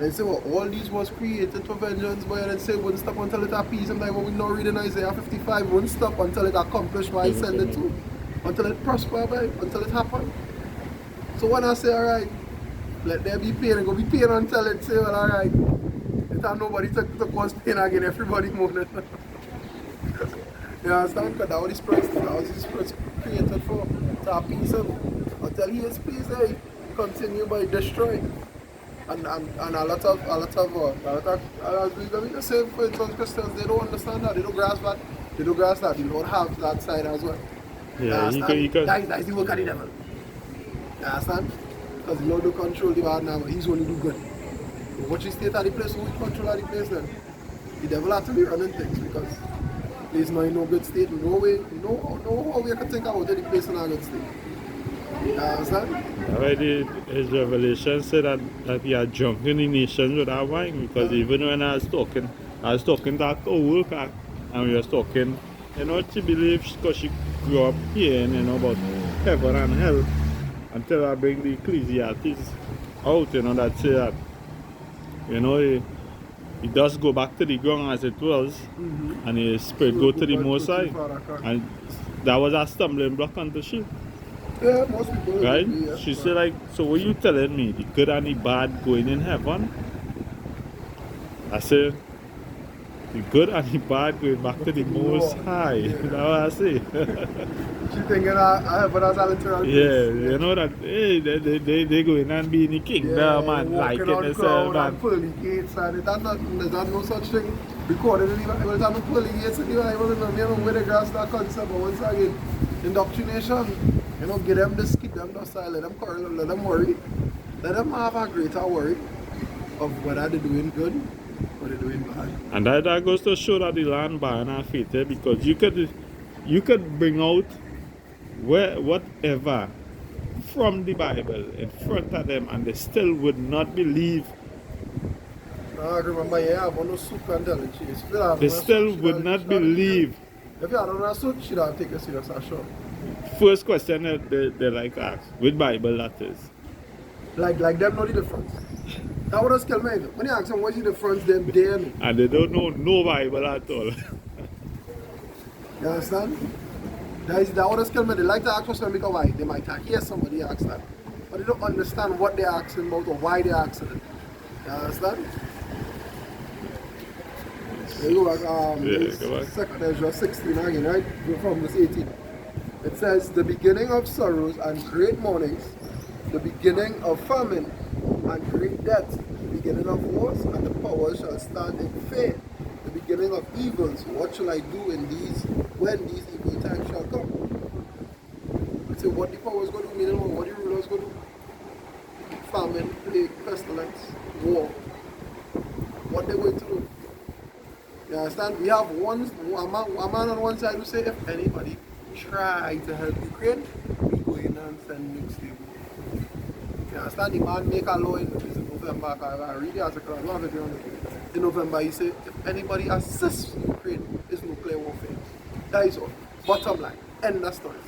And say, well, all these was created for vengeance, but then say, wouldn't stop until it appease him. Like what we know reading Isaiah 55, wouldn't stop until it accomplished what he sent it to. Until it prosper, right? Until it happen. So when I say, alright, let there be pain, and go be pain until it say, well, alright, it have nobody to cause pain again, everybody mourning. You understand? Because that was the Spirit, that was the Spirit created for, to appease him. Until he is pleased, he continue by destroying. And a lot of the same for instance Christians, they don't understand that, they don't grasp that, they don't grasp that, they don't have that side as well. Yeah, you can. That is the work of the devil. You understand? Because the Lord don't control the bad now, but he's only do good. But watch his state at the place, who will control at the place then? The devil has to be running things because he's not in no good state, no way, no how we can think about the place in a good state. You understand? Already his revelation said that he had drunk in the nations with that wine, because even when I was talking to a co-worker and we was talking, you know, she believes because she grew up here, you know, about heaven and hell, until I bring the Ecclesiastes out, you know, that say that, you know, he does go back to the ground as it was, and his spirit go to the Most High, and that was a stumbling block unto she. Yeah, most people right? Agree, yeah. She said, like, so what you telling me? The good and the bad going in heaven? I said, the good and the bad going back to the Most High. Yeah. That's what I say. She thinking heaven has a literal Yeah, you know that, hey, they go in and be in the kingdom and liking themselves. And pearly gates and there's not no such thing recorded in the Bible. There's no pearly gates in the Bible. You know where they grasp that concept, but once again, indoctrination. You know, give them this, keep them docile, let them quarrel, let them worry. Let them have a greater worry of whether they're doing good or they're doing bad. And that goes to show that the land barren and fated, because you could bring out whatever from the Bible in front of them and they still would not believe. I remember, yeah, I want to soup and tell it. They still would not believe. If you don't have soup, she don't take it serious, I'm sure. First question they like to ask, which Bible that is. Like them know the difference. That would just kill me. When you ask them what's the difference, them there. And they don't know no Bible at all. You understand? That would just kill me. They like to ask questions because why? They might hear somebody ask that. But they don't understand what they're asking about or why they're asking it. You understand? There you go back. Go back. Second Ezra 16 again, right? From verse 18. It says, the beginning of sorrows and great mournings, the beginning of famine and great death, the beginning of wars, and the powers shall stand in fear. The beginning of evils, what shall I do in these, when these evil times shall come? I say, what the powers going to do, meaning what the rulers going to do? Famine, plague, pestilence, war. What they going to do? You understand? We have a man on one side who say, if anybody try to help Ukraine, we go in and send nukes to you. You understand? The man make a law in November. I read the article, I love it. In November, he said, if anybody assists Ukraine, it's nuclear warfare. That is all. Bottom line. End of story.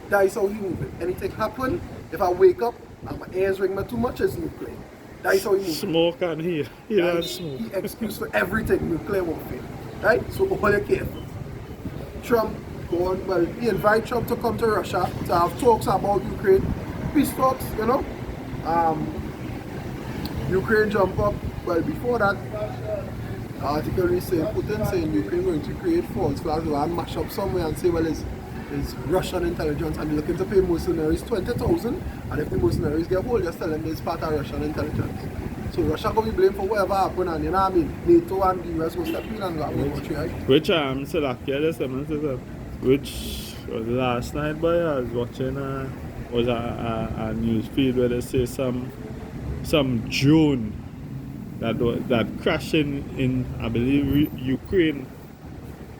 That is how he move it. Anything happen, if I wake up and my ears ring me too much, it's nuclear. That is how he move it. Smoke and hear. Hear and smoke. He excuse for everything, nuclear warfare. Right? So all you careful. Trump go on, well, he invite Trump to come to Russia to have talks about Ukraine. Peace talks, you know. Ukraine jump up. Well, before that, article is saying, Putin saying Ukraine going to create false flags and mash up somewhere and say, well, it's Russian intelligence and they're looking to pay mercenaries 20,000, and if the mercenaries get hold, just tell them it's part of Russian intelligence. So Russia going to be blamed for whatever happened, and you know what I mean? NATO and the US will step in and go watch you, right? Which which was last night, boy, I was watching was a news feed where they say some drone that crashed in I believe Ukraine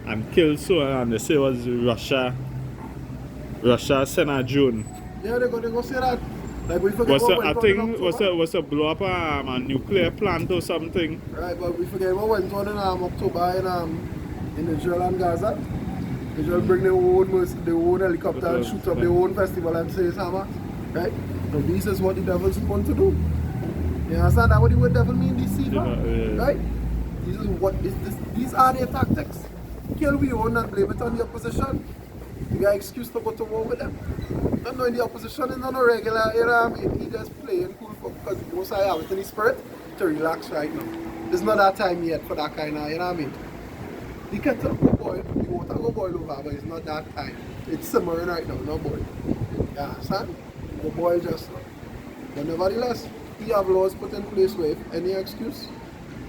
and killed someone, and they say it was Russia sent a drone. Yeah, they go say that. Like we forget was a blow up a nuclear plant or something. Right, but we forget what went on in October in Israel and Gaza. Israel bring their own helicopter and shoot up their own festival and say it's Hamas. Right? So this is what the devil's want to do. You understand that what the word devil mean DC, right? This is what these are their tactics. Kill we own and blame it on the opposition. You got excuse to go to war with them. Not knowing the opposition is not a regular, you know what I mean? He just playing cool because most I have it in his spirit to relax right now. It's not that time yet for that kind of, you know what I mean? The kettle go boil, the water go boil over, but it's not that time. It's simmering right now, no boil. You understand? The boil just now. But nevertheless, he have laws put in place where if any excuse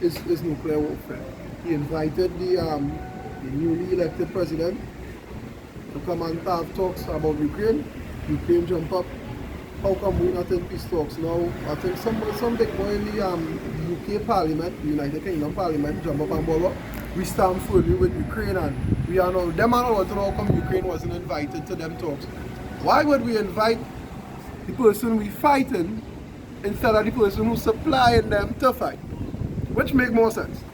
is nuclear warfare. He invited the newly elected president to come and have talks about Ukraine. Ukraine jump up. How come we not in peace talks now? I think some big boy in the UK Parliament, the United Kingdom Parliament, jump up and bother. We stand fully with Ukraine, and we are now, them and want to know how come Ukraine wasn't invited to them talks. Why would we invite the person we fighting instead of the person who's supplying them to fight? Which make more sense.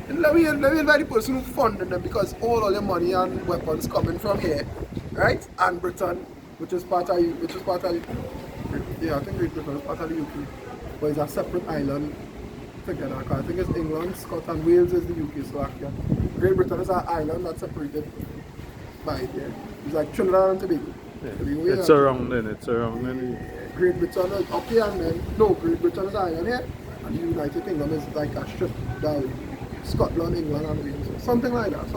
And let me invite the person who funded them, because all the money and weapons coming from here, right? And Britain, which is part of yeah, I think Great Britain is part of the UK, but it's a separate island together. I think it's England, Scotland, Wales is the UK, Slovakia. Great Britain is an island that's separated by here. It's like Trinidad and Tobago. Yeah. It's around then. Great Britain is up here, and then Great Britain is an island here, and the United Kingdom is like a strip down. Scotland, England, and Wales. Something like that.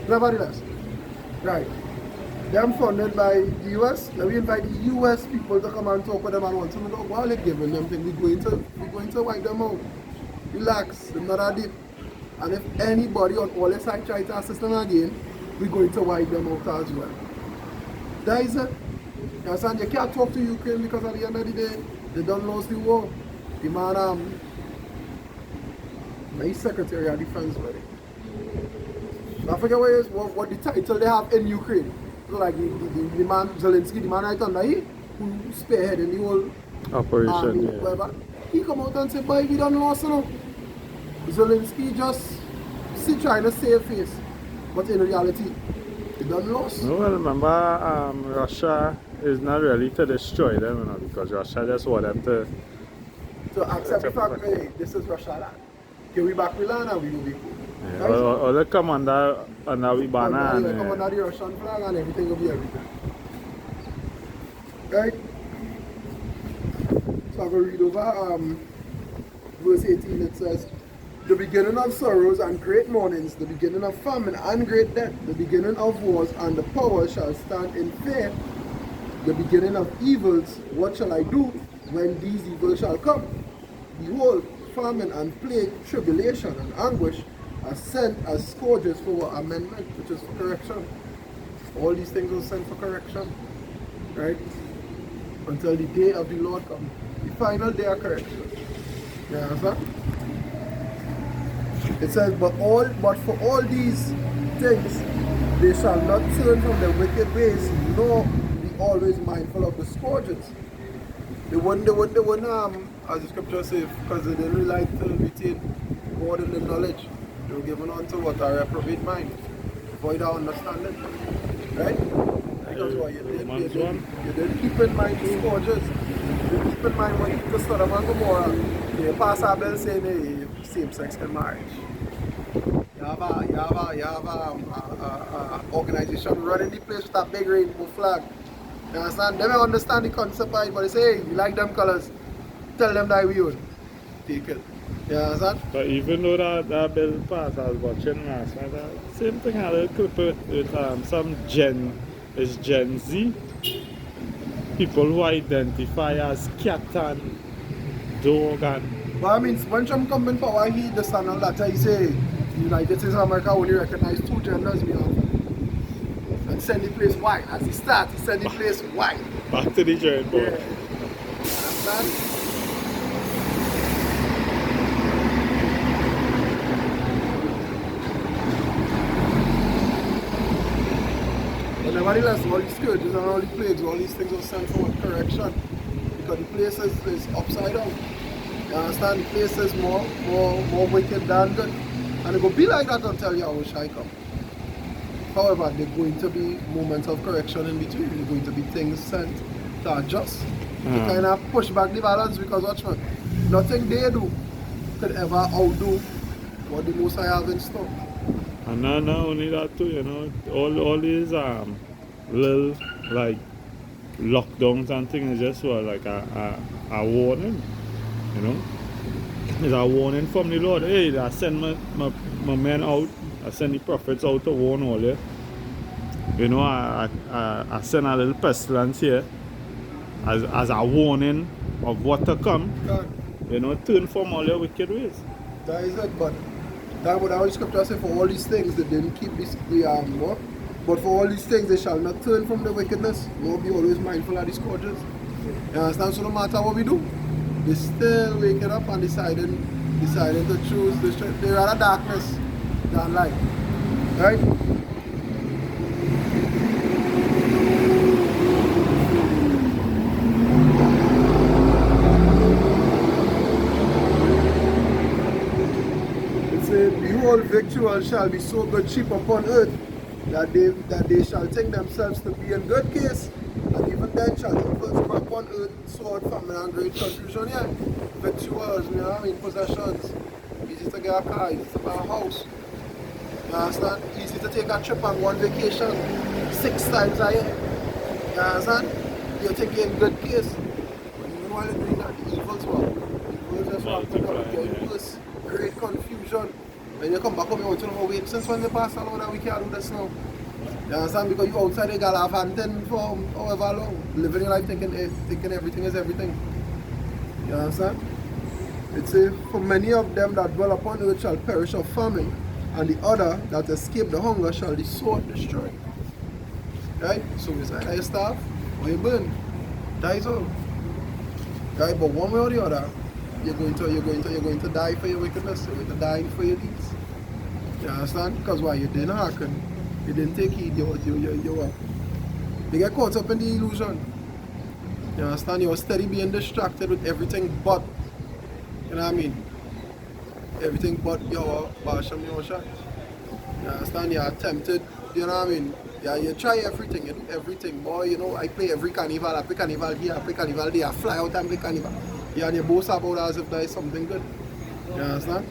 Nevertheless. Right. Them funded by the US. Now we invite the US people to come and talk with them and want to know while they're giving them things. We're going to wipe them out. Relax, they're not that deep. And if anybody on all sides try to assist them again, we're going to wipe them out as well. That is it. You understand? You can't talk to Ukraine because at the end of the day, they don't lose the war. The man my Secretary of Defense, buddy. I forget what the title they have in Ukraine. So like the man Zelensky, the man right under here, who spearheaded the whole operation. Whatever. He come out and say, boy, we don't lost enough. Zelensky just trying to save face. But in reality, They done lost. No, well, remember, Russia is not really to destroy them, you know, because Russia just want them to. So accept the fact, hey, this is Russia land. Can we back with land and we will be cool. Yeah, or they come under we banner. They come under the Russian flag and everything will be everything. Right? So I'm going to read over verse 18. It says, the beginning of sorrows and great mournings, the beginning of famine and great death, the beginning of wars and the power shall stand in fear, the beginning of evils, what shall I do when these evils shall come? Behold, famine and plague, tribulation and anguish are sent as scourges for amendment, which is for correction. All these things are sent for correction, right? Until the day of the Lord comes, the final day of correction. You understand? It says, but for all these things, they shall not turn from their wicked ways, nor be always mindful of the scourges. They wouldn't as the scripture says, because they didn't like to retain God in the knowledge. They were given unto what a reprobate mind, void of understanding. Right? Because what you didn't keep in mind the scourges. You didn't keep in mind when you put Sodom and Gomorrah, they pass a bill saying, hey, same-sex marriage. You have a organization running the place with a big rainbow flag. You understand? They may understand the concept of it, but they say, hey, you like them colors, tell them that we own. Take it. You understand? But even though that bill passed, I was watching last night, same thing, I had a clip with some Gen Z, people who identify as cat and dog and... But I mean, when Trump come in power, he the stand on that, he say, the United States of America only recognize two genders, and send the place white. As he start, he send the place white. Back to the drawing board. Yeah. Understand? But nevertheless, all these scourges and all these plagues, all these things are sent for correction. Because the place is upside down. You understand? The place is more wicked than good. And it will be like that until Yahushua come. However, there are going to be moments of correction in between. There are going to be things sent to adjust. To kind of push back the balance, because watch man, nothing they do could ever outdo what the Most High have in store. And not only that too, you know, all these little like lockdowns and things is just like a warning, you know. It's a warning from the Lord. Hey, I send my men out, I send the prophets out to warn all you. You know, I send a little pestilence here as a warning of what to come. God. You know, turn from all your wicked ways. That is it, but that would our scripture say, for all these things they didn't keep the law, but for all these things they shall not turn from the wickedness, nor be always mindful of the scourges. You understand? So no matter what we do, they still waking up and deciding to choose the strength. They rather darkness than light. Right? It says, behold, victual shall be so good cheap upon earth, that they shall think themselves to be in good case, and even then shall evils come upon earth, sword, famine, and great confusion. Yeah, victuals, you know what I mean, possessions. Easy to get a car, easy to buy a house. You understand? Easy to take a trip on one vacation 6 times a year. You understand? You're taking in good case. But even while you're doing that, the evils were. Evils just ramping up, getting worse. Great confusion. When you come back home, you want to know, wait, since when they pass along that we can't do this now? You understand? Because you outside the Galavantin for however long, living your life thinking everything is everything. You understand? It says, for many of them that dwell upon earth shall perish of famine, and the other that escape the hunger shall the sword destroy. Right? So it's either you starve or you burn. That is all. Right? But one way or the other, you're going to die for your wickedness, you're going to die for your deeds. You understand? Because why? You didn't hearken. You didn't take heed. You get caught up in the illusion. You understand? You're steady being distracted with everything but, you know what I mean? Everything but your Basham Yosha. You understand? You're tempted, you know what I mean? Yeah, you try everything, you do everything. Boy, you know, I play every carnival, I play carnival here, I play carnival there, I fly out and play carnival. Yeah, and you boast about as if there is something good. You understand?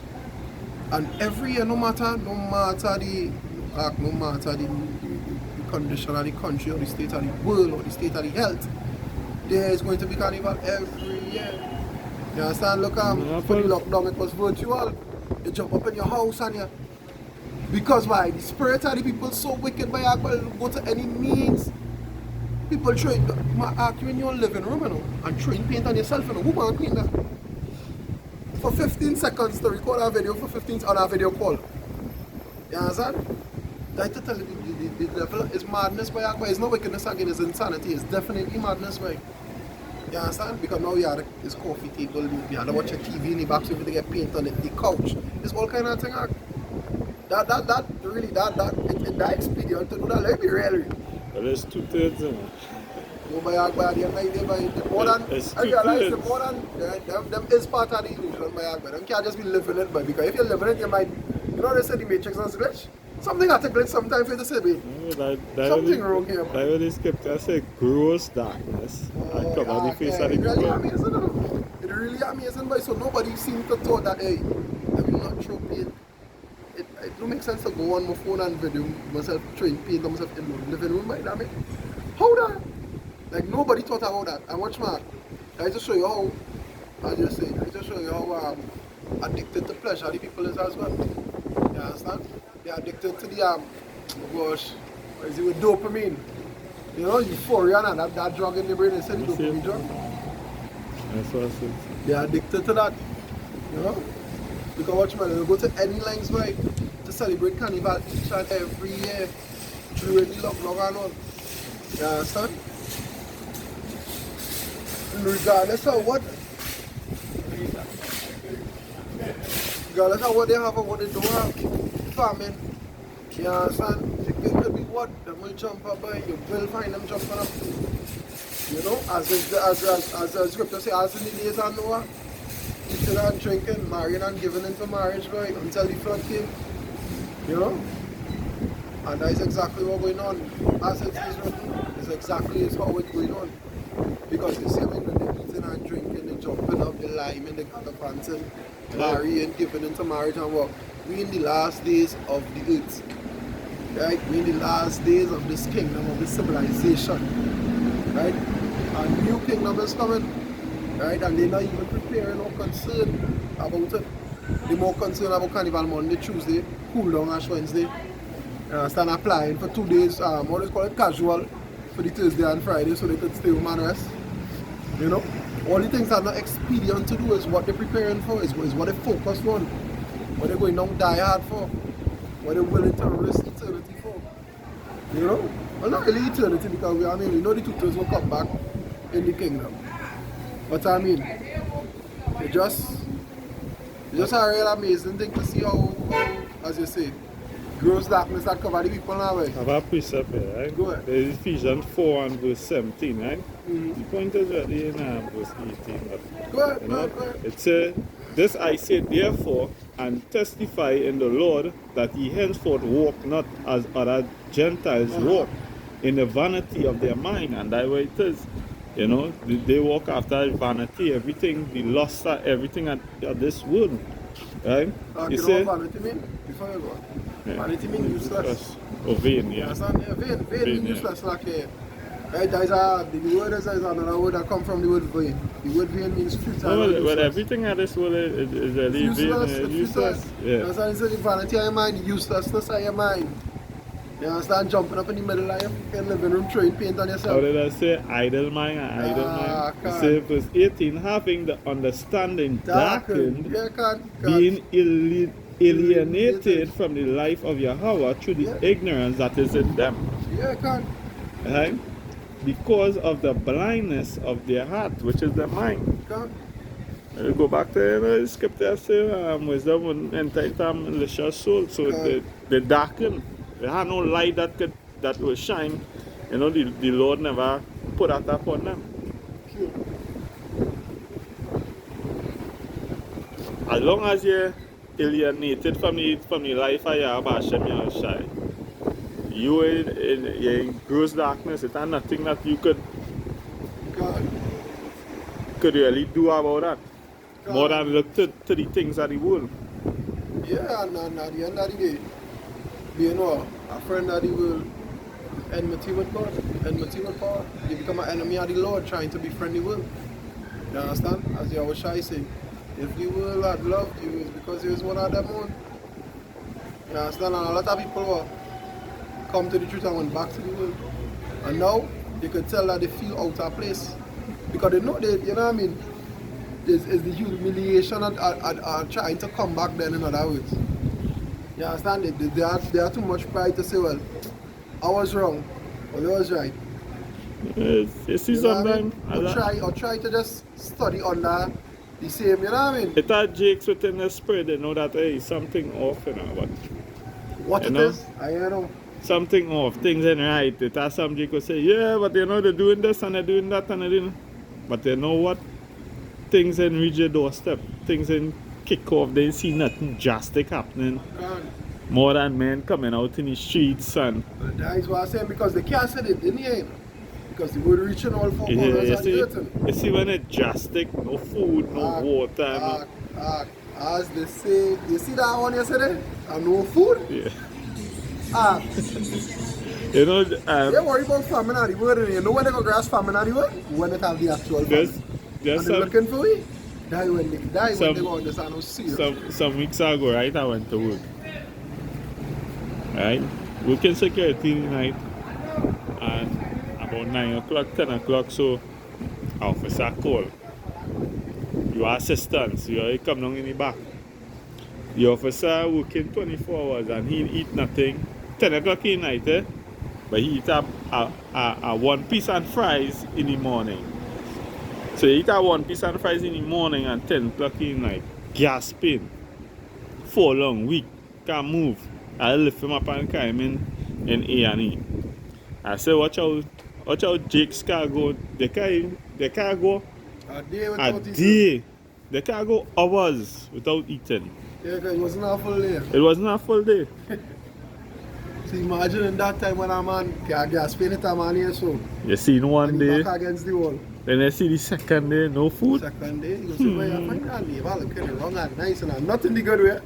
And every year, no matter the condition of the country or the state of the world or the state of the health, there is going to be carnival every year. You understand? Look, for the lockdown it was virtual. You jump up in your house and you, because why? The spirit of the people so wicked by go to any means. People try you in your living room, you know, and throwing paint on yourself, you know. Who want paint that? For 15 seconds to record a video for 15 on a video call. You understand? I to tell you the level is madness by it's not wickedness again, it's insanity. It's definitely madness by. You understand? Because now you have this coffee table, you have to watch a TV in the back so you have to get paint on it, the couch. It's all kind of thing. That expedient to do that, let me really. Well, it's 2/3. No, by more than, I realize the more than, them is part of the illusion by Agba. Them can't just be living it, but because if you're living it, you might, you know they say the matrix has glitch? Something has to glitch sometimes for you to say, babe. Something wrong here, man. That really scripture say gross darkness. I cover the face of the really people. amazing, It's really amazing, boy. So nobody seems to thought that, hey, I will not throw paint. It don't make sense to go on my phone and video myself throwing paint on myself in the living room, right? I mean, how that? Like nobody thought about that. And watch man, I just show you how, I just show you how addicted to pleasure the people is as well. You understand? They're addicted to the oh gosh, what is it with dopamine? You know, euphoria and that drug in the brain, they say the dopamine drug. That's what I said. They're addicted to that. You know? Because watch man, they go to any lengths right to celebrate carnival each and every year during the lockdown and all. You understand? Regardless of what they have or what they don't have, famine, you understand? It could be what? They will jump up by, you will find them jumping up. You know, as the scripture says, as in the days of Noah, eating and drinking, marrying and giving into marriage, right, until the flood came. You know? And that is exactly what's going on. As it is written, it's exactly how it's going on. Because you see when they're eating and drinking, they're jumping up, they're liming, they're gallivanting, marrying, giving into marriage and what? We're in the last days of the earth. Right? We're in the last days of this kingdom, of this civilization. Right? A new kingdom is coming. Right? And they're not even preparing or concerned about it. They're more concerned about Carnival Monday, Tuesday, cool down Ash Wednesday. Start applying for 2 days, what do you call it, casual, for the Thursday and Friday so they could stay home and rest. You know? All the things that are not expedient to do is what they're preparing for, is what they're focused on. What they're going down die hard for. What they're willing to risk eternity for. You know? Well, not really eternity because we know the tutors will come back in the kingdom. But I mean, it's just a real amazing thing to see how as you say, gross darkness that cover the people now. I have a precept here, right? Go ahead. There's Ephesians 4 and verse 17, right? Mm-hmm. The point is really in verse 18. But, go ahead, go ahead. It says, this I say therefore, and testify in the Lord, that ye henceforth walk not as other Gentiles walk, in the vanity of their mind. And that's what it is. You know, they walk after vanity, everything, the lust, everything of this world. Right? You know what vanity mean? Before you go. Yeah. Vanity means useless. Or vain, yeah. Vain means useless. Like, right? The word is another word that comes from the word vain. The word vain means futile. No, but everything in this world is really vain. Useless. Yeah. That's why it's the vanity of your mind, uselessness of your mind. You understand? Jumping up in the middle of your living room, throwing paint on yourself. How did I say? Idle mind and idle mind. You say verse 18, having the understanding darkened, being alienated from the life of Yahweh through the ignorance that is in them. Right? Because of the blindness of their heart, which is the mind. Go back to the scripture say, wisdom will enter into malicious soul. So they darken. They had no light that will shine. You know, the Lord never put that upon them. As long as you're alienated from the life of Yahweh Hashem Yahushai, you in gross darkness. It's nothing that you could really do about that. More than look to the things of the world. Yeah, and at the end of the day, you know, a friend of the world, enmity with God, enmity with power. You become an enemy of the Lord trying to befriend the world. You understand? As Yahushua say, if the world had loved you, it's because it was one of them own. You understand? And a lot of people will come to the truth and went back to the world. And now, you can tell that they feel out of place. Because they know that, you know what I mean? Is the humiliation of trying to come back then, in other words. You understand? They are too much pride to say, well, I was wrong, but I was right. You see, sometimes. Or try to just study under the same, you know what I mean? It's that Jake's within the spirit, they know that, hey, something off, you know, but. What it is? I don't know. Something off, things ain't right. It has some Jake will say, yeah, but you know, they're doing this and they're doing that and they're doing. But you know what? Things ain't reach your doorstep. Things ain't kick off. They see nothing drastic happening. More than men coming out in the streets and. But that is what I'm saying, because they can't say it in the end. Because they would reach all four corners and you see when it's drastic, no food, no water. As they say, you see that one yesterday? And no food? Yeah. You know, they worry about famine at the world, and you know when they go grasp famine at the world? When they have the actual famine. And they're looking for it. Die when they go understand how serious. Some weeks ago, right, I went to work. Right? Working security night. And about 9 o'clock, 10 o'clock, so officer call. Your assistants, you come down in the back. The officer working 24 hours and he eat nothing. 10 o'clock in the night, eh? But he eat a 1 piece and fries in the morning. So he eat a 1 piece and fries in the morning and 10 o'clock in the night. Gasping. 4 long week. Can't move. I lift him up and carry him in A&E. I said, watch out Jake's car go. They can't go a day without eating. They can't go hours without eating. Yeah, because it wasn't a full day. It wasn't a full day. So imagine in that time when a man can gasp in it, a man here, so. You see one day. Back against the wall. Then you see the second day, no food. Second day, you go see where you find that neighbor looking wrong and nice and nothing the good way.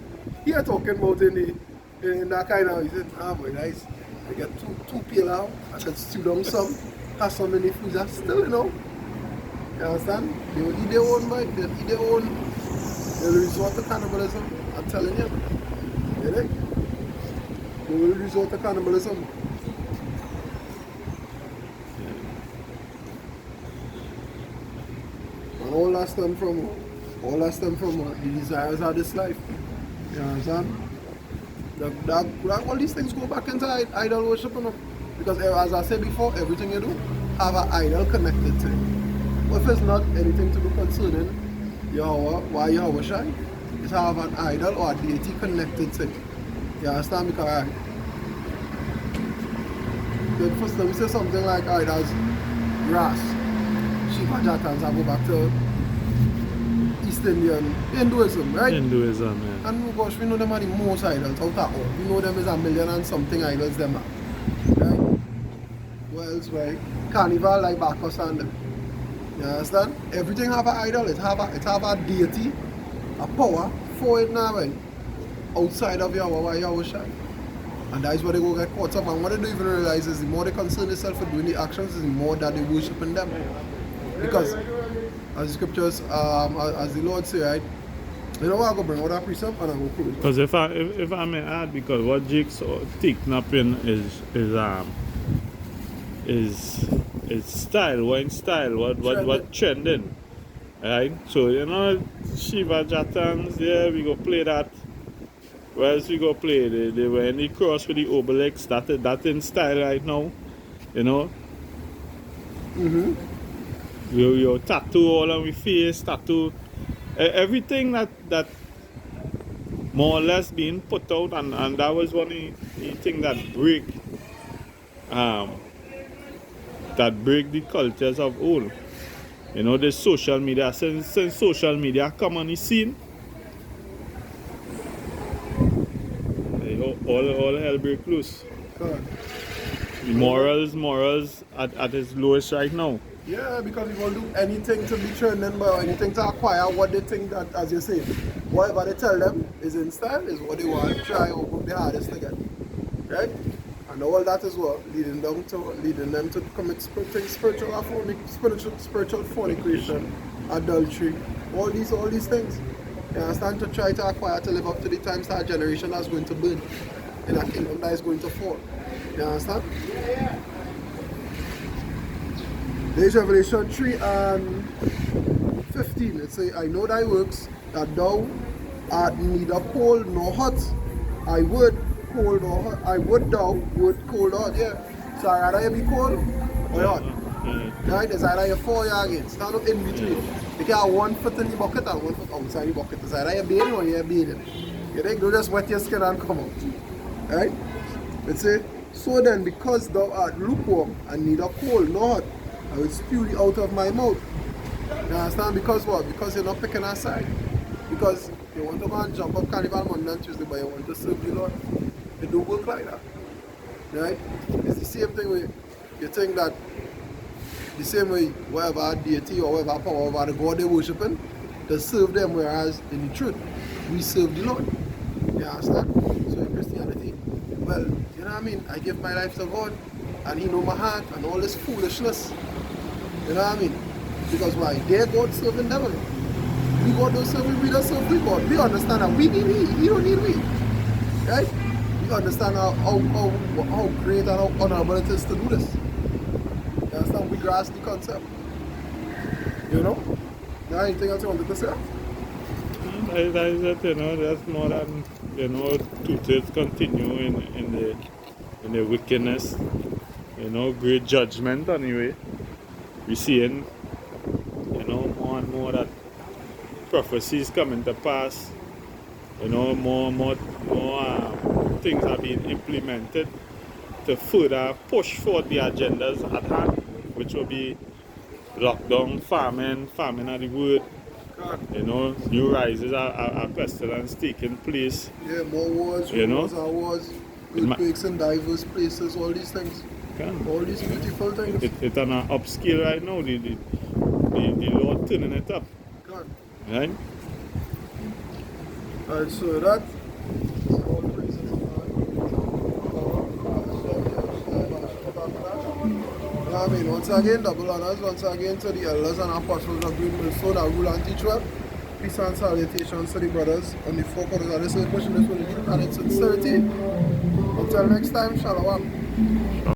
Here talking about in that kind of, he said, boy, nice. I get two peel out, I could stew down some, have some in the freezer, still, you know. You understand? They will eat their own, boy. They'll eat their own. They will resort to cannibalism. I'm telling you. You know? They will resort to cannibalism. And all that stem from the desires of this life. You understand? All these things go back into idol worship, you know? Because as I said before, everything you do have an idol connected to it. But if it's not anything to do concerning Yahweh, why Yahweh shine, it's have an idol or a deity connected to it. You understand? Because first let me say something like, alright, as Ras, Shiva Jatans, I go back to East Indian Hinduism, right? Hinduism, yeah. And gosh, we know them are the most idols out of all. We know them is 1,000,000 and something idols them are. Right? What else, right? Carnival like Bacchus and them. You understand? Everything have an idol, it have a deity, a power for it now, right? Outside of Yahweh shine. And that is where they go get caught up. And what they don't even realize is the more they concern themselves with doing the actions, is the more that they worship in them. Because as the scriptures, as the Lord say, right? You know what, I go bring out that precept and I go close. Because if I may add, because what Jake's taking up in is style, wine style, what trending, right? So you know, Shiva Jatans, yeah, we go play that. Where else we go play? They were in the cross with the obelisk. That in style right now, you know. Your tattoo all on my face, tattoo, everything that more or less being put out, and that was one of the things that break the cultures of old. You know, the social media, since social media come on the scene, all hell break loose. Morals at its lowest right now. Yeah, because people do anything to be trending, but anything to acquire what they think that, as you say, whatever they tell them is in style, is what they want to try or work their hardest to get. Right? And all that as well, leading them to commit spiritual fornication, adultery, all these things. You understand? To try to acquire to live up to the times that generation that's going to burn in a kingdom that is going to fall. You understand? There's Revelation 3 and 15. It says, I know thy works, that thou art neither cold nor hot. I would cold or hot. I would thou would cold or hot. Yeah. So I rather you be cold or hot. Right? It's either you're for or you're against. Stand up in between. You can have 1 foot in the bucket and 1 foot outside the bucket. It's either you're bathing or you're bathing. You think? Don't just wet your skin and come out. Right? It says, so then, because thou art lukewarm and neither cold nor hot, I will spew thee out of my mouth. You understand? Because what? Because you're not picking a side. Because you want to go and jump up Carnival Monday and Tuesday, but you want to serve the Lord. It don't work like that. Right? It's the same thing with you think that the same way whatever deity or whatever power, whatever the God they're worshiping, they serve them, whereas in the truth, we serve the Lord. You understand? So in Christianity, well, you know what I mean? I give my life to God, and He know my heart, and all this foolishness. You know what I mean? Because why? Their God serving devil. We God don't serve we don't serve we God. We understand that we need He don't need we. Right? We understand how great and how honorable it is to do this. You understand? We grasp the concept. You know? Now anything else you wanted to say? That is it, you know, that's more than, you know, two-thirds continue in the wickedness, you know, great judgment anyway. We're seeing, you know, more and more that prophecies coming to pass, you know, more things are being implemented to further push forward the agendas at hand, which will be lockdown, famine are the word. You know, new rises are pestilence taking place. Yeah, more wars, you know, wars, earthquakes in diverse places, all these things. All these beautiful things. It's on an upscale right now, the Lord turning it up. Right? Alright, so that I mean, once again, double honors once again to the elders and apostles of Green Millstone that rule and teach well. Peace and salutations to the brothers on the four corners of this pushing this with the truth and its sincerity. Until next time, shalom.